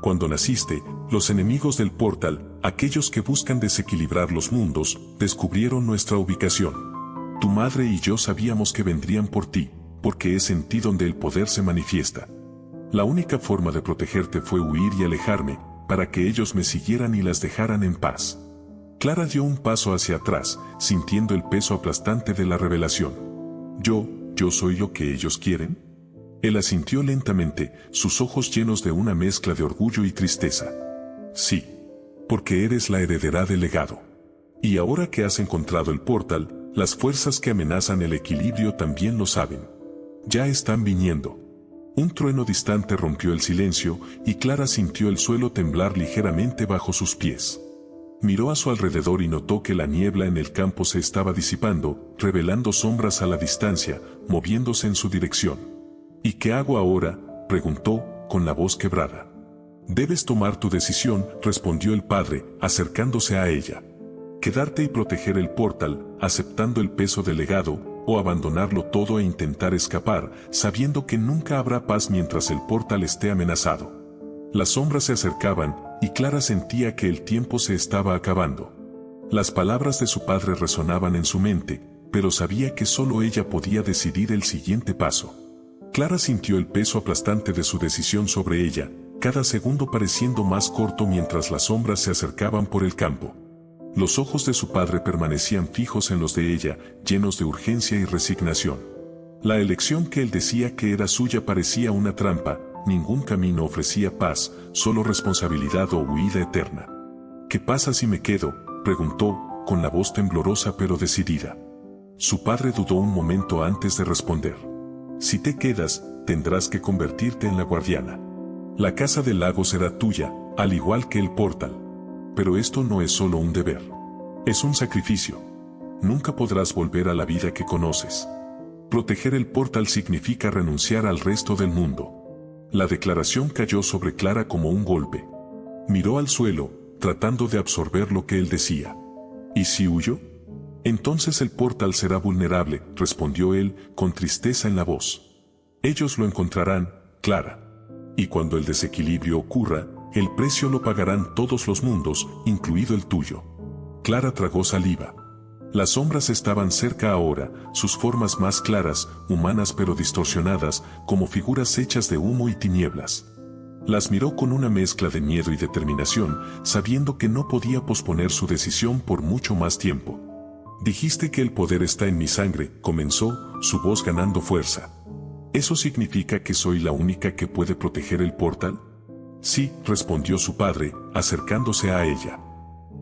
Cuando naciste, los enemigos del portal, aquellos que buscan desequilibrar los mundos, descubrieron nuestra ubicación. Tu madre y yo sabíamos que vendrían por ti, porque es en ti donde el poder se manifiesta. La única forma de protegerte fue huir y alejarme, para que ellos me siguieran y las dejaran en paz. Clara dio un paso hacia atrás, sintiendo el peso aplastante de la revelación. ¿Yo soy lo que ellos quieren? Él asintió lentamente, sus ojos llenos de una mezcla de orgullo y tristeza. Sí, porque eres la heredera del legado. Y ahora que has encontrado el portal, las fuerzas que amenazan el equilibrio también lo saben. Ya están viniendo. Un trueno distante rompió el silencio, y Clara sintió el suelo temblar ligeramente bajo sus pies. Miró a su alrededor y notó que la niebla en el campo se estaba disipando, revelando sombras a la distancia, moviéndose en su dirección. ¿Y qué hago ahora?, preguntó, con la voz quebrada. Debes tomar tu decisión, respondió el padre, acercándose a ella. Quedarte y proteger el portal, aceptando el peso del legado, o abandonarlo todo e intentar escapar, sabiendo que nunca habrá paz mientras el portal esté amenazado. Las sombras se acercaban, y Clara sentía que el tiempo se estaba acabando. Las palabras de su padre resonaban en su mente, pero sabía que solo ella podía decidir el siguiente paso. Clara sintió el peso aplastante de su decisión sobre ella, cada segundo pareciendo más corto mientras las sombras se acercaban por el campo. Los ojos de su padre permanecían fijos en los de ella, llenos de urgencia y resignación. La elección que él decía que era suya parecía una trampa, ningún camino ofrecía paz, solo responsabilidad o huida eterna. ¿Qué pasa si me quedo?, preguntó, con la voz temblorosa pero decidida. Su padre dudó un momento antes de responder. Si te quedas, tendrás que convertirte en la guardiana. La casa del lago será tuya, al igual que el portal. Pero esto no es solo un deber. Es un sacrificio. Nunca podrás volver a la vida que conoces. Proteger el portal significa renunciar al resto del mundo. La declaración cayó sobre Clara como un golpe. Miró al suelo, tratando de absorber lo que él decía. ¿Y si huyo? Entonces el portal será vulnerable, respondió él, con tristeza en la voz. Ellos lo encontrarán, Clara. Y cuando el desequilibrio ocurra, el precio lo pagarán todos los mundos, incluido el tuyo. Clara tragó saliva. Las sombras estaban cerca ahora, sus formas más claras, humanas pero distorsionadas, como figuras hechas de humo y tinieblas. Las miró con una mezcla de miedo y determinación, sabiendo que no podía posponer su decisión por mucho más tiempo. Dijiste que el poder está en mi sangre, comenzó, su voz ganando fuerza. ¿Eso significa que soy la única que puede proteger el portal? Sí, respondió su padre, acercándose a ella.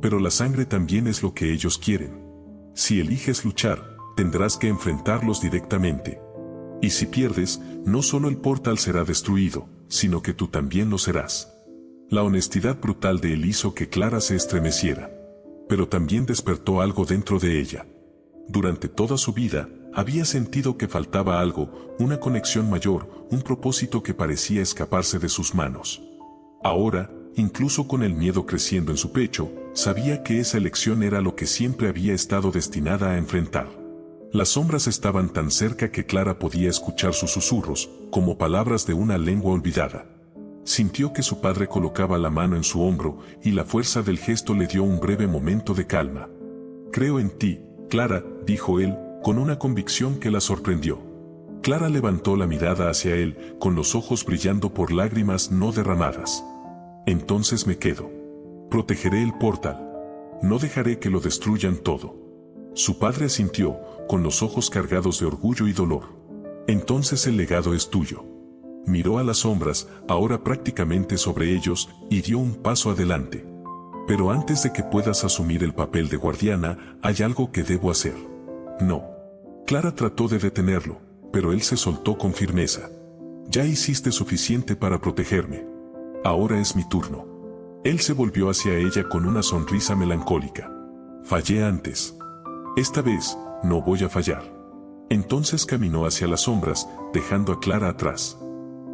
Pero la sangre también es lo que ellos quieren. Si eliges luchar, tendrás que enfrentarlos directamente. Y si pierdes, no solo el portal será destruido, sino que tú también lo serás. La honestidad brutal de él hizo que Clara se estremeciera. Pero también despertó algo dentro de ella. Durante toda su vida, había sentido que faltaba algo, una conexión mayor, un propósito que parecía escaparse de sus manos. Ahora, incluso con el miedo creciendo en su pecho, sabía que esa elección era lo que siempre había estado destinada a enfrentar. Las sombras estaban tan cerca que Clara podía escuchar sus susurros, como palabras de una lengua olvidada. Sintió que su padre colocaba la mano en su hombro, y la fuerza del gesto le dio un breve momento de calma. «Creo en ti, Clara», dijo él, con una convicción que la sorprendió. Clara levantó la mirada hacia él, con los ojos brillando por lágrimas no derramadas. «Entonces me quedo. Protegeré el portal. No dejaré que lo destruyan todo». Su padre asintió, con los ojos cargados de orgullo y dolor. «Entonces el legado es tuyo». Miró a las sombras, ahora prácticamente sobre ellos, y dio un paso adelante. «Pero antes de que puedas asumir el papel de guardiana, hay algo que debo hacer». «No». Clara trató de detenerlo, pero él se soltó con firmeza. «Ya hiciste suficiente para protegerme. Ahora es mi turno». Él se volvió hacia ella con una sonrisa melancólica. «Fallé antes. Esta vez, no voy a fallar». Entonces caminó hacia las sombras, dejando a Clara atrás.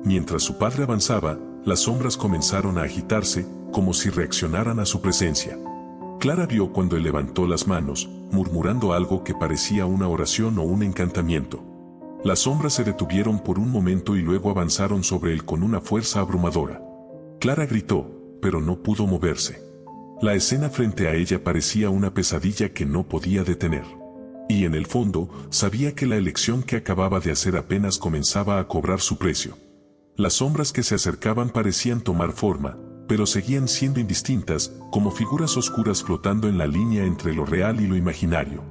Mientras su padre avanzaba, las sombras comenzaron a agitarse, como si reaccionaran a su presencia. Clara vio cuando él levantó las manos, murmurando algo que parecía una oración o un encantamiento. Las sombras se detuvieron por un momento y luego avanzaron sobre él con una fuerza abrumadora. Clara gritó, pero no pudo moverse. La escena frente a ella parecía una pesadilla que no podía detener. Y en el fondo, sabía que la elección que acababa de hacer apenas comenzaba a cobrar su precio. Las sombras que se acercaban parecían tomar forma, pero seguían siendo indistintas, como figuras oscuras flotando en la línea entre lo real y lo imaginario.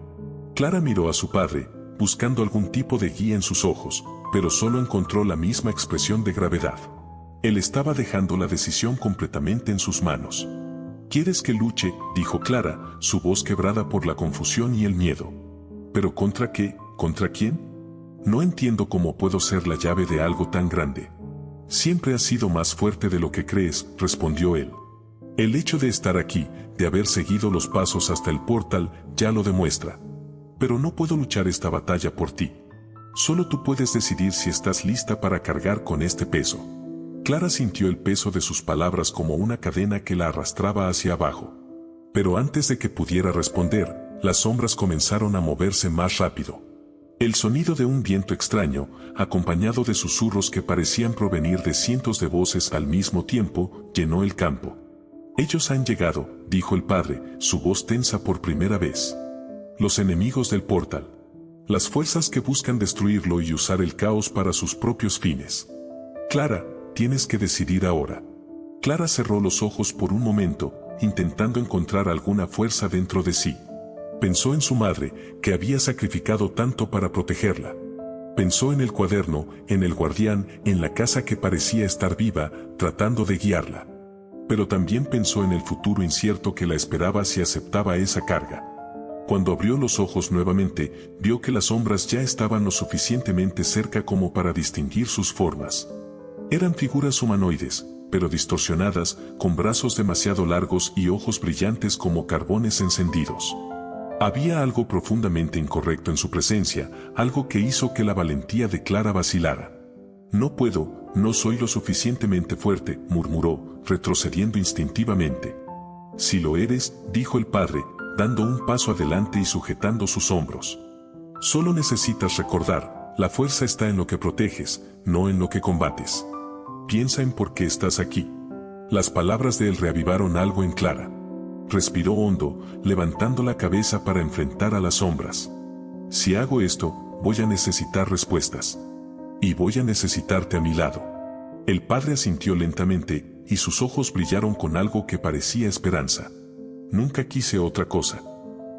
Clara miró a su padre, buscando algún tipo de guía en sus ojos, pero solo encontró la misma expresión de gravedad. Él estaba dejando la decisión completamente en sus manos. «¿Quieres que luche?», dijo Clara, su voz quebrada por la confusión y el miedo. «¿Pero contra qué? ¿Contra quién? No entiendo cómo puedo ser la llave de algo tan grande». «Siempre has sido más fuerte de lo que crees», respondió él. «El hecho de estar aquí, de haber seguido los pasos hasta el portal, ya lo demuestra. Pero no puedo luchar esta batalla por ti. Solo tú puedes decidir si estás lista para cargar con este peso». Clara sintió el peso de sus palabras como una cadena que la arrastraba hacia abajo. Pero antes de que pudiera responder, las sombras comenzaron a moverse más rápido. El sonido de un viento extraño, acompañado de susurros que parecían provenir de cientos de voces al mismo tiempo, llenó el campo. «Ellos han llegado», dijo el padre, su voz tensa por primera vez. «Los enemigos del portal. Las fuerzas que buscan destruirlo y usar el caos para sus propios fines. Clara, tienes que decidir ahora». Clara cerró los ojos por un momento, intentando encontrar alguna fuerza dentro de sí. Pensó en su madre, que había sacrificado tanto para protegerla. Pensó en el cuaderno, en el guardián, en la casa que parecía estar viva, tratando de guiarla. Pero también pensó en el futuro incierto que la esperaba si aceptaba esa carga. Cuando abrió los ojos nuevamente, vio que las sombras ya estaban lo suficientemente cerca como para distinguir sus formas. Eran figuras humanoides, pero distorsionadas, con brazos demasiado largos y ojos brillantes como carbones encendidos. Había algo profundamente incorrecto en su presencia, algo que hizo que la valentía de Clara vacilara. «No puedo, no soy lo suficientemente fuerte», murmuró, retrocediendo instintivamente. «Si lo eres», dijo el padre, dando un paso adelante y sujetando sus hombros. «Solo necesitas recordar, la fuerza está en lo que proteges, no en lo que combates. Piensa en por qué estás aquí». Las palabras de él reavivaron algo en Clara. Respiró hondo, levantando la cabeza para enfrentar a las sombras. «Si hago esto, voy a necesitar respuestas. Y voy a necesitarte a mi lado». El padre asintió lentamente, y sus ojos brillaron con algo que parecía esperanza. «Nunca quise otra cosa».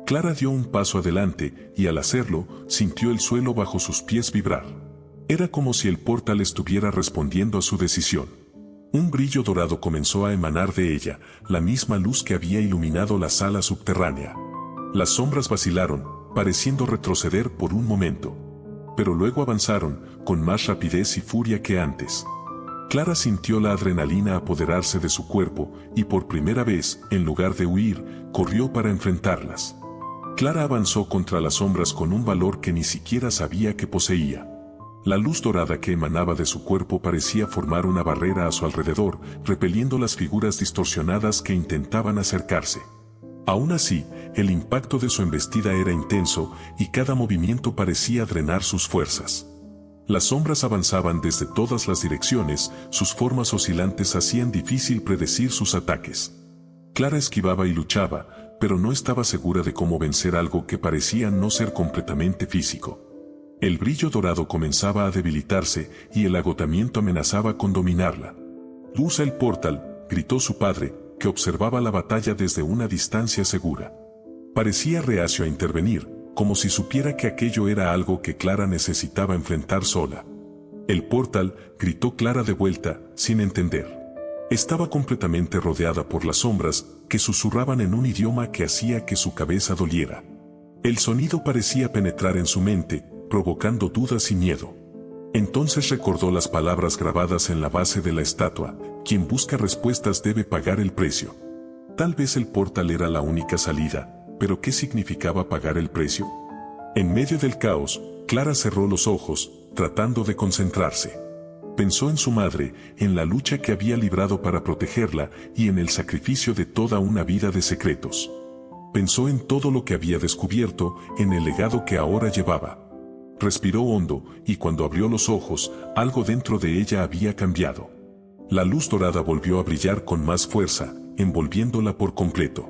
Clara dio un paso adelante, y al hacerlo, sintió el suelo bajo sus pies vibrar. Era como si el portal estuviera respondiendo a su decisión. Un brillo dorado comenzó a emanar de ella, la misma luz que había iluminado la sala subterránea. Las sombras vacilaron, pareciendo retroceder por un momento. Pero luego avanzaron, con más rapidez y furia que antes. Clara sintió la adrenalina apoderarse de su cuerpo, y por primera vez, en lugar de huir, corrió para enfrentarlas. Clara avanzó contra las sombras con un valor que ni siquiera sabía que poseía. La luz dorada que emanaba de su cuerpo parecía formar una barrera a su alrededor, repeliendo las figuras distorsionadas que intentaban acercarse. Aún así, el impacto de su embestida era intenso, y cada movimiento parecía drenar sus fuerzas. Las sombras avanzaban desde todas las direcciones, sus formas oscilantes hacían difícil predecir sus ataques. Clara esquivaba y luchaba, pero no estaba segura de cómo vencer algo que parecía no ser completamente físico. El brillo dorado comenzaba a debilitarse, y el agotamiento amenazaba con dominarla. «Usa el portal», gritó su padre, que observaba la batalla desde una distancia segura. Parecía reacio a intervenir, como si supiera que aquello era algo que Clara necesitaba enfrentar sola. «El portal», gritó Clara de vuelta, sin entender. Estaba completamente rodeada por las sombras, que susurraban en un idioma que hacía que su cabeza doliera. El sonido parecía penetrar en su mente, provocando dudas y miedo. Entonces recordó las palabras grabadas en la base de la estatua: «Quien busca respuestas debe pagar el precio». Tal vez el portal era la única salida, pero ¿qué significaba pagar el precio? En medio del caos, Clara cerró los ojos, tratando de concentrarse. Pensó en su madre, en la lucha que había librado para protegerla, y en el sacrificio de toda una vida de secretos. Pensó en todo lo que había descubierto, en el legado que ahora llevaba. Respiró hondo, y cuando abrió los ojos, algo dentro de ella había cambiado. La luz dorada volvió a brillar con más fuerza, envolviéndola por completo.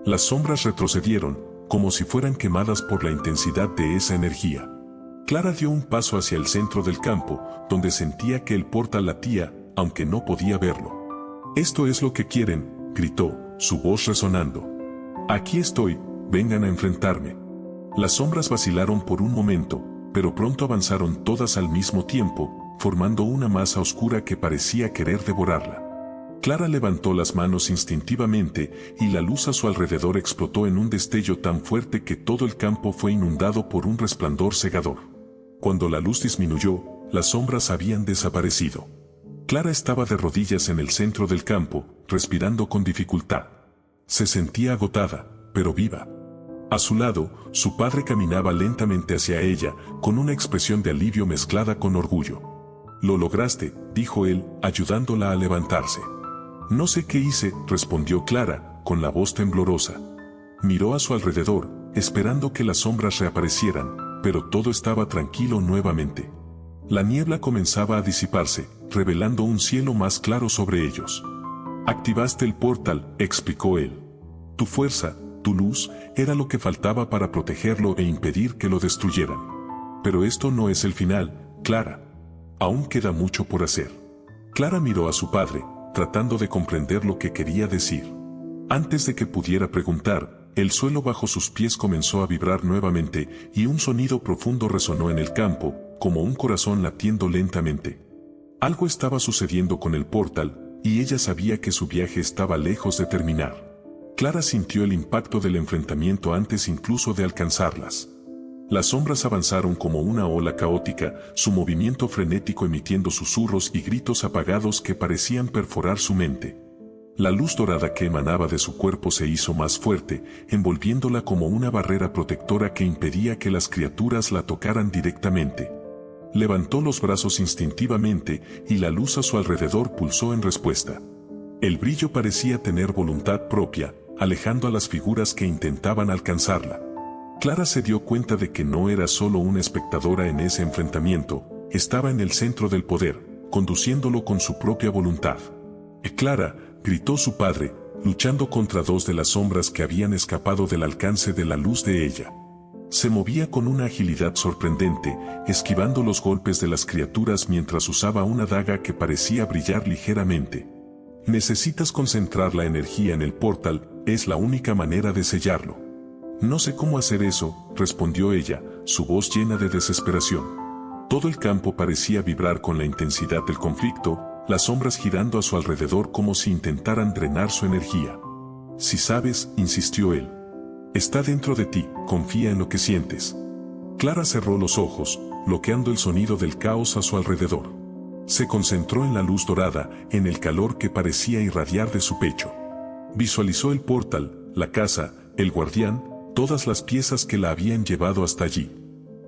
Las sombras retrocedieron, como si fueran quemadas por la intensidad de esa energía. Clara dio un paso hacia el centro del campo, donde sentía que el portal latía, aunque no podía verlo. «Esto es lo que quieren», gritó, su voz resonando. «Aquí estoy, vengan a enfrentarme». Las sombras vacilaron por un momento, pero pronto avanzaron todas al mismo tiempo, formando una masa oscura que parecía querer devorarla. Clara levantó las manos instintivamente, y la luz a su alrededor explotó en un destello tan fuerte que todo el campo fue inundado por un resplandor cegador. Cuando la luz disminuyó, las sombras habían desaparecido. Clara estaba de rodillas en el centro del campo, respirando con dificultad. Se sentía agotada, pero viva. A su lado, su padre caminaba lentamente hacia ella, con una expresión de alivio mezclada con orgullo. «Lo lograste», dijo él, ayudándola a levantarse. «No sé qué hice», respondió Clara, con la voz temblorosa. Miró a su alrededor, esperando que las sombras reaparecieran, pero todo estaba tranquilo nuevamente. La niebla comenzaba a disiparse, revelando un cielo más claro sobre ellos. Activaste el portal, explicó él. Tu fuerza, tu luz, era lo que faltaba para protegerlo e impedir que lo destruyeran. Pero esto no es el final, Clara. Aún queda mucho por hacer. Clara miró a su padre, tratando de comprender lo que quería decir. Antes de que pudiera preguntar, el suelo bajo sus pies comenzó a vibrar nuevamente y un sonido profundo resonó en el campo, como un corazón latiendo lentamente. Algo estaba sucediendo con el portal, y ella sabía que su viaje estaba lejos de terminar. Clara sintió el impacto del enfrentamiento antes incluso de alcanzarlas. Las sombras avanzaron como una ola caótica, su movimiento frenético emitiendo susurros y gritos apagados que parecían perforar su mente. La luz dorada que emanaba de su cuerpo se hizo más fuerte, envolviéndola como una barrera protectora que impedía que las criaturas la tocaran directamente. Levantó los brazos instintivamente y la luz a su alrededor pulsó en respuesta. El brillo parecía tener voluntad propia, alejando a las figuras que intentaban alcanzarla. Clara se dio cuenta de que no era solo una espectadora en ese enfrentamiento, estaba en el centro del poder, conduciéndolo con su propia voluntad. Clara, gritó su padre, luchando contra dos de las sombras que habían escapado del alcance de la luz de ella. Se movía con una agilidad sorprendente, esquivando los golpes de las criaturas mientras usaba una daga que parecía brillar ligeramente. Necesitas concentrar la energía en el portal, es la única manera de sellarlo. No sé cómo hacer eso, respondió ella, su voz llena de desesperación. Todo el campo parecía vibrar con la intensidad del conflicto, las sombras girando a su alrededor como si intentaran drenar su energía. Si sabes, insistió él. Está dentro de ti, confía en lo que sientes. Clara cerró los ojos, bloqueando el sonido del caos a su alrededor. Se concentró en la luz dorada, en el calor que parecía irradiar de su pecho. Visualizó el portal, la casa, el guardián, todas las piezas que la habían llevado hasta allí.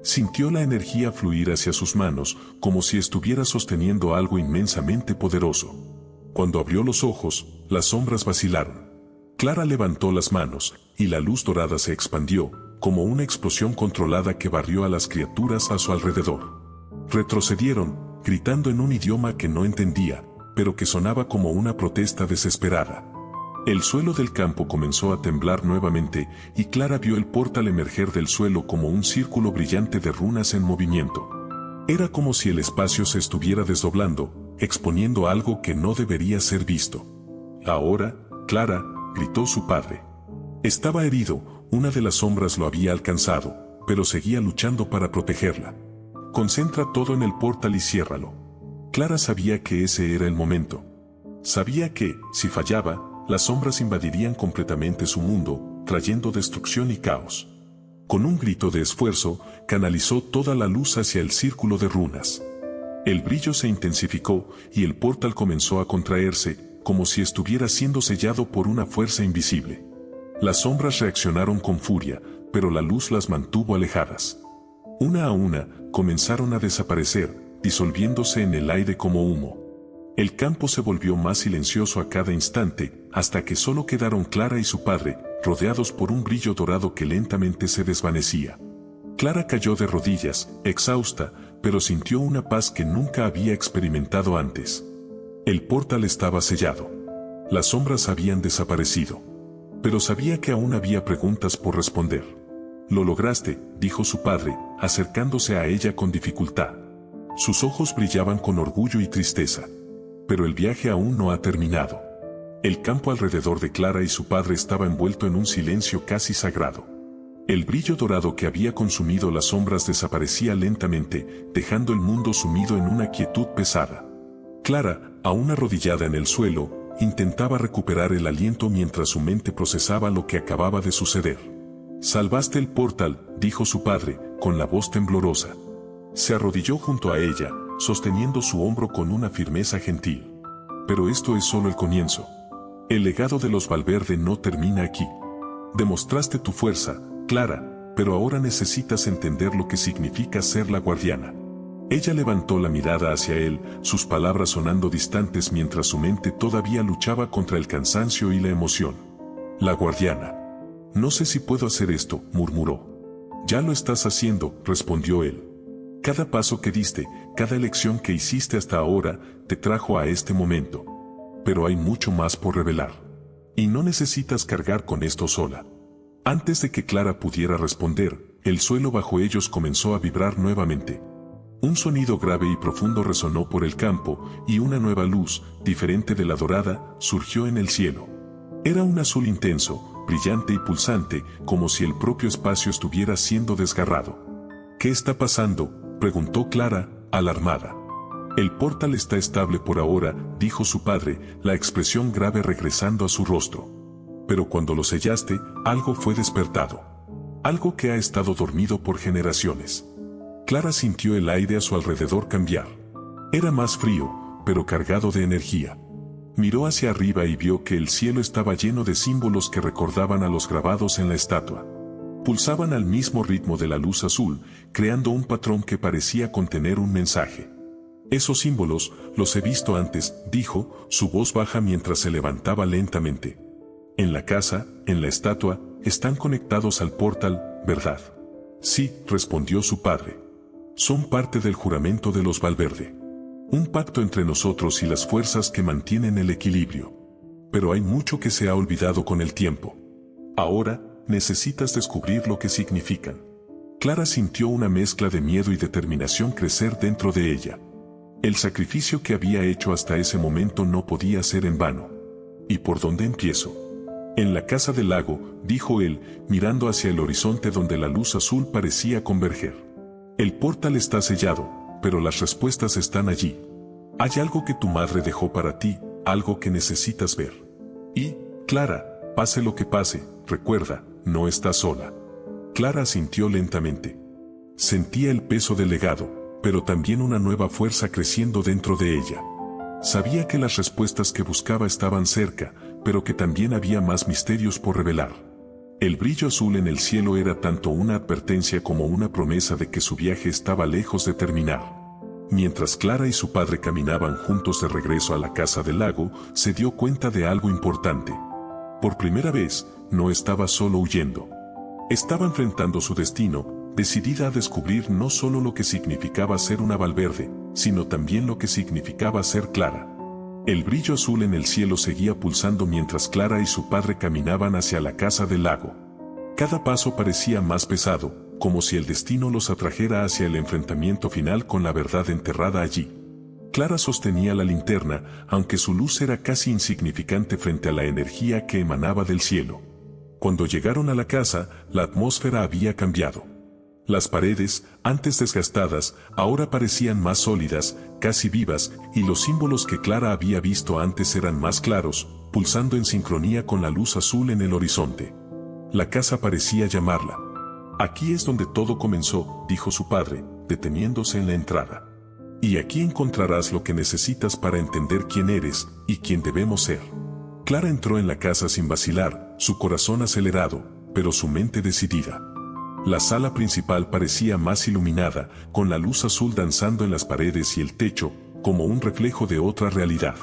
Sintió la energía fluir hacia sus manos, como si estuviera sosteniendo algo inmensamente poderoso. Cuando abrió los ojos, las sombras vacilaron. Clara levantó las manos, y la luz dorada se expandió, como una explosión controlada que barrió a las criaturas a su alrededor. Retrocedieron, gritando en un idioma que no entendía, pero que sonaba como una protesta desesperada. El suelo del campo comenzó a temblar nuevamente, y Clara vio el portal emerger del suelo como un círculo brillante de runas en movimiento. Era como si el espacio se estuviera desdoblando, exponiendo algo que no debería ser visto. Ahora, Clara, gritó su padre. Estaba herido, una de las sombras lo había alcanzado, pero seguía luchando para protegerla. Concentra todo en el portal y ciérralo. Clara sabía que ese era el momento. Sabía que, si fallaba, las sombras invadirían completamente su mundo, trayendo destrucción y caos. Con un grito de esfuerzo, canalizó toda la luz hacia el círculo de runas. El brillo se intensificó y el portal comenzó a contraerse, como si estuviera siendo sellado por una fuerza invisible. Las sombras reaccionaron con furia, pero la luz las mantuvo alejadas. Una a una, comenzaron a desaparecer, disolviéndose en el aire como humo. El campo se volvió más silencioso a cada instante, hasta que solo quedaron Clara y su padre, rodeados por un brillo dorado que lentamente se desvanecía. Clara cayó de rodillas, exhausta, pero sintió una paz que nunca había experimentado antes. El portal estaba sellado. Las sombras habían desaparecido. Pero sabía que aún había preguntas por responder. Lo lograste, dijo su padre, acercándose a ella con dificultad. Sus ojos brillaban con orgullo y tristeza. Pero el viaje aún no ha terminado. El campo alrededor de Clara y su padre estaba envuelto en un silencio casi sagrado. El brillo dorado que había consumido las sombras desaparecía lentamente, dejando el mundo sumido en una quietud pesada. Clara, aún arrodillada en el suelo, intentaba recuperar el aliento mientras su mente procesaba lo que acababa de suceder. Salvaste el portal, dijo su padre, con la voz temblorosa. Se arrodilló junto a ella, sosteniendo su hombro con una firmeza gentil. Pero esto es solo el comienzo. El legado de los Valverde no termina aquí. Demostraste tu fuerza, Clara, pero ahora necesitas entender lo que significa ser la guardiana. Ella levantó la mirada hacia él, sus palabras sonando distantes mientras su mente todavía luchaba contra el cansancio y la emoción. La guardiana. No sé si puedo hacer esto, murmuró. Ya lo estás haciendo, respondió él. Cada paso que diste, cada elección que hiciste hasta ahora, te trajo a este momento. Pero hay mucho más por revelar. Y no necesitas cargar con esto sola. Antes de que Clara pudiera responder, el suelo bajo ellos comenzó a vibrar nuevamente. Un sonido grave y profundo resonó por el campo, y una nueva luz, diferente de la dorada, surgió en el cielo. Era un azul intenso, brillante y pulsante, como si el propio espacio estuviera siendo desgarrado. ¿Qué está pasando?, preguntó Clara, alarmada. El portal está estable por ahora, dijo su padre, la expresión grave regresando a su rostro. Pero cuando lo sellaste, algo fue despertado. Algo que ha estado dormido por generaciones. Clara sintió el aire a su alrededor cambiar. Era más frío, pero cargado de energía. Miró hacia arriba y vio que el cielo estaba lleno de símbolos que recordaban a los grabados en la estatua. Pulsaban al mismo ritmo de la luz azul, creando un patrón que parecía contener un mensaje. Esos símbolos, los he visto antes, dijo, su voz baja mientras se levantaba lentamente. En la casa, en la estatua, están conectados al portal, ¿verdad? Sí, respondió su padre. Son parte del juramento de los Valverde. Un pacto entre nosotros y las fuerzas que mantienen el equilibrio. Pero hay mucho que se ha olvidado con el tiempo. Ahora, necesitas descubrir lo que significan. Clara sintió una mezcla de miedo y determinación crecer dentro de ella. El sacrificio que había hecho hasta ese momento no podía ser en vano. ¿Y por dónde empiezo? En la casa del lago, dijo él, mirando hacia el horizonte donde la luz azul parecía converger. El portal está sellado, pero las respuestas están allí. Hay algo que tu madre dejó para ti, algo que necesitas ver. Y, Clara, pase lo que pase, recuerda, no estás sola. Clara asintió lentamente. Sentía el peso del legado, pero también una nueva fuerza creciendo dentro de ella. Sabía que las respuestas que buscaba estaban cerca, pero que también había más misterios por revelar. El brillo azul en el cielo era tanto una advertencia como una promesa de que su viaje estaba lejos de terminar. Mientras Clara y su padre caminaban juntos de regreso a la casa del lago, se dio cuenta de algo importante. Por primera vez, no estaba solo huyendo. Estaba enfrentando su destino, decidida a descubrir no solo lo que significaba ser una Valverde, sino también lo que significaba ser Clara. El brillo azul en el cielo seguía pulsando mientras Clara y su padre caminaban hacia la casa del lago. Cada paso parecía más pesado, como si el destino los atrajera hacia el enfrentamiento final con la verdad enterrada allí. Clara sostenía la linterna, aunque su luz era casi insignificante frente a la energía que emanaba del cielo. Cuando llegaron a la casa, la atmósfera había cambiado. Las paredes, antes desgastadas, ahora parecían más sólidas, casi vivas, y los símbolos que Clara había visto antes eran más claros, pulsando en sincronía con la luz azul en el horizonte. La casa parecía llamarla. Aquí es donde todo comenzó, dijo su padre, deteniéndose en la entrada. Y aquí encontrarás lo que necesitas para entender quién eres y quién debemos ser. Clara entró en la casa sin vacilar, su corazón acelerado, pero su mente decidida. La sala principal parecía más iluminada, con la luz azul danzando en las paredes y el techo, como un reflejo de otra realidad.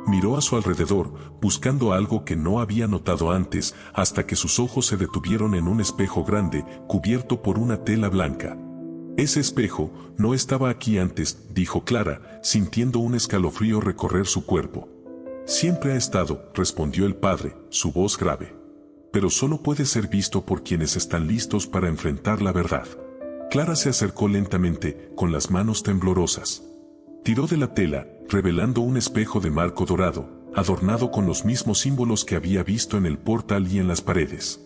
Miró a su alrededor, buscando algo que no había notado antes, hasta que sus ojos se detuvieron en un espejo grande, cubierto por una tela blanca. Ese espejo no estaba aquí antes, dijo Clara, sintiendo un escalofrío recorrer su cuerpo. Siempre ha estado, respondió el padre, su voz grave. Pero solo puede ser visto por quienes están listos para enfrentar la verdad. Clara se acercó lentamente, con las manos temblorosas. Tiró de la tela, revelando un espejo de marco dorado, adornado con los mismos símbolos que había visto en el portal y en las paredes.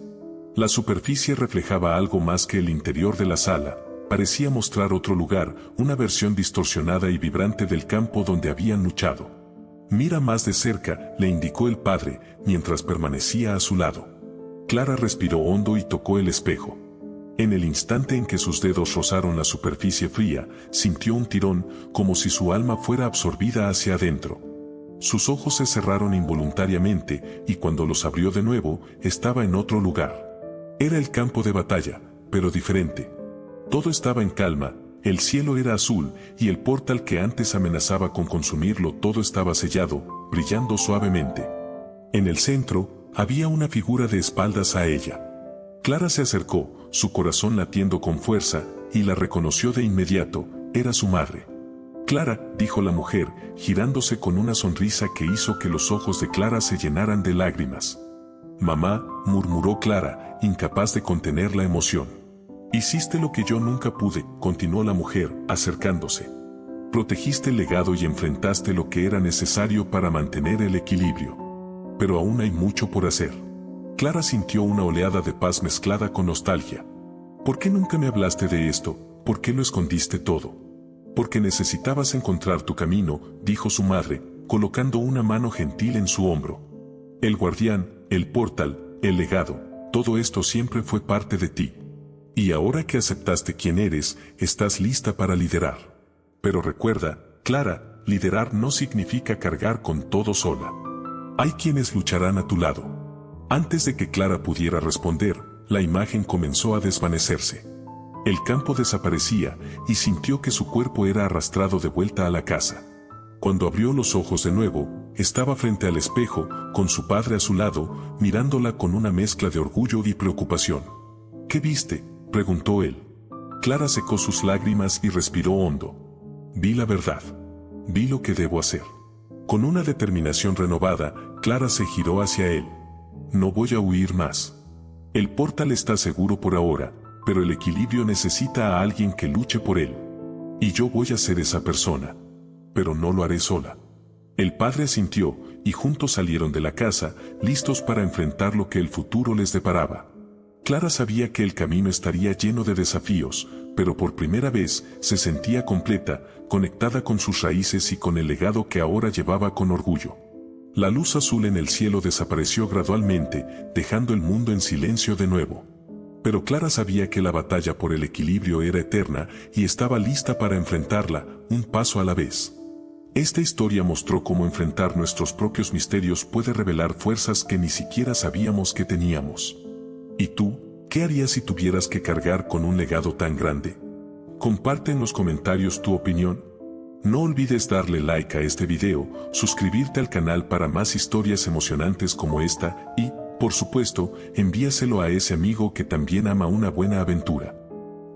La superficie reflejaba algo más que el interior de la sala, parecía mostrar otro lugar, una versión distorsionada y vibrante del campo donde habían luchado. Mira más de cerca, le indicó el padre, mientras permanecía a su lado. Clara respiró hondo y tocó el espejo. En el instante en que sus dedos rozaron la superficie fría, sintió un tirón, como si su alma fuera absorbida hacia adentro. Sus ojos se cerraron involuntariamente, y cuando los abrió de nuevo, estaba en otro lugar. Era el campo de batalla, pero diferente. Todo estaba en calma, el cielo era azul, y el portal que antes amenazaba con consumirlo todo estaba sellado, brillando suavemente. En el centro, había una figura de espaldas a ella. Clara se acercó, su corazón latiendo con fuerza, y la reconoció de inmediato, era su madre. Clara, dijo la mujer, girándose con una sonrisa que hizo que los ojos de Clara se llenaran de lágrimas. Mamá, murmuró Clara, incapaz de contener la emoción. Hiciste lo que yo nunca pude, continuó la mujer, acercándose. Protegiste el legado y enfrentaste lo que era necesario para mantener el equilibrio. Pero aún hay mucho por hacer. Clara sintió una oleada de paz mezclada con nostalgia. ¿Por qué nunca me hablaste de esto? ¿Por qué lo escondiste todo? Porque necesitabas encontrar tu camino, dijo su madre, colocando una mano gentil en su hombro. El guardián, el portal, el legado, todo esto siempre fue parte de ti. Y ahora que aceptaste quién eres, estás lista para liderar. Pero recuerda, Clara, liderar no significa cargar con todo sola. Hay quienes lucharán a tu lado. Antes de que Clara pudiera responder, la imagen comenzó a desvanecerse. El campo desaparecía y sintió que su cuerpo era arrastrado de vuelta a la casa. Cuando abrió los ojos de nuevo, estaba frente al espejo, con su padre a su lado, mirándola con una mezcla de orgullo y preocupación. ¿Qué viste?, preguntó él. Clara secó sus lágrimas y respiró hondo. Vi la verdad. Vi lo que debo hacer. Con una determinación renovada, Clara se giró hacia él. No voy a huir más. El portal está seguro por ahora, pero el equilibrio necesita a alguien que luche por él. Y yo voy a ser esa persona. Pero no lo haré sola. El padre asintió, y juntos salieron de la casa, listos para enfrentar lo que el futuro les deparaba. Clara sabía que el camino estaría lleno de desafíos, pero por primera vez se sentía completa, conectada con sus raíces y con el legado que ahora llevaba con orgullo. La luz azul en el cielo desapareció gradualmente, dejando el mundo en silencio de nuevo. Pero Clara sabía que la batalla por el equilibrio era eterna y estaba lista para enfrentarla, un paso a la vez. Esta historia mostró cómo enfrentar nuestros propios misterios puede revelar fuerzas que ni siquiera sabíamos que teníamos. ¿Y tú, qué harías si tuvieras que cargar con un legado tan grande? Comparte en los comentarios tu opinión. No olvides darle like a este video, suscribirte al canal para más historias emocionantes como esta y, por supuesto, envíaselo a ese amigo que también ama una buena aventura.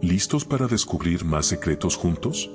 ¿Listos para descubrir más secretos juntos?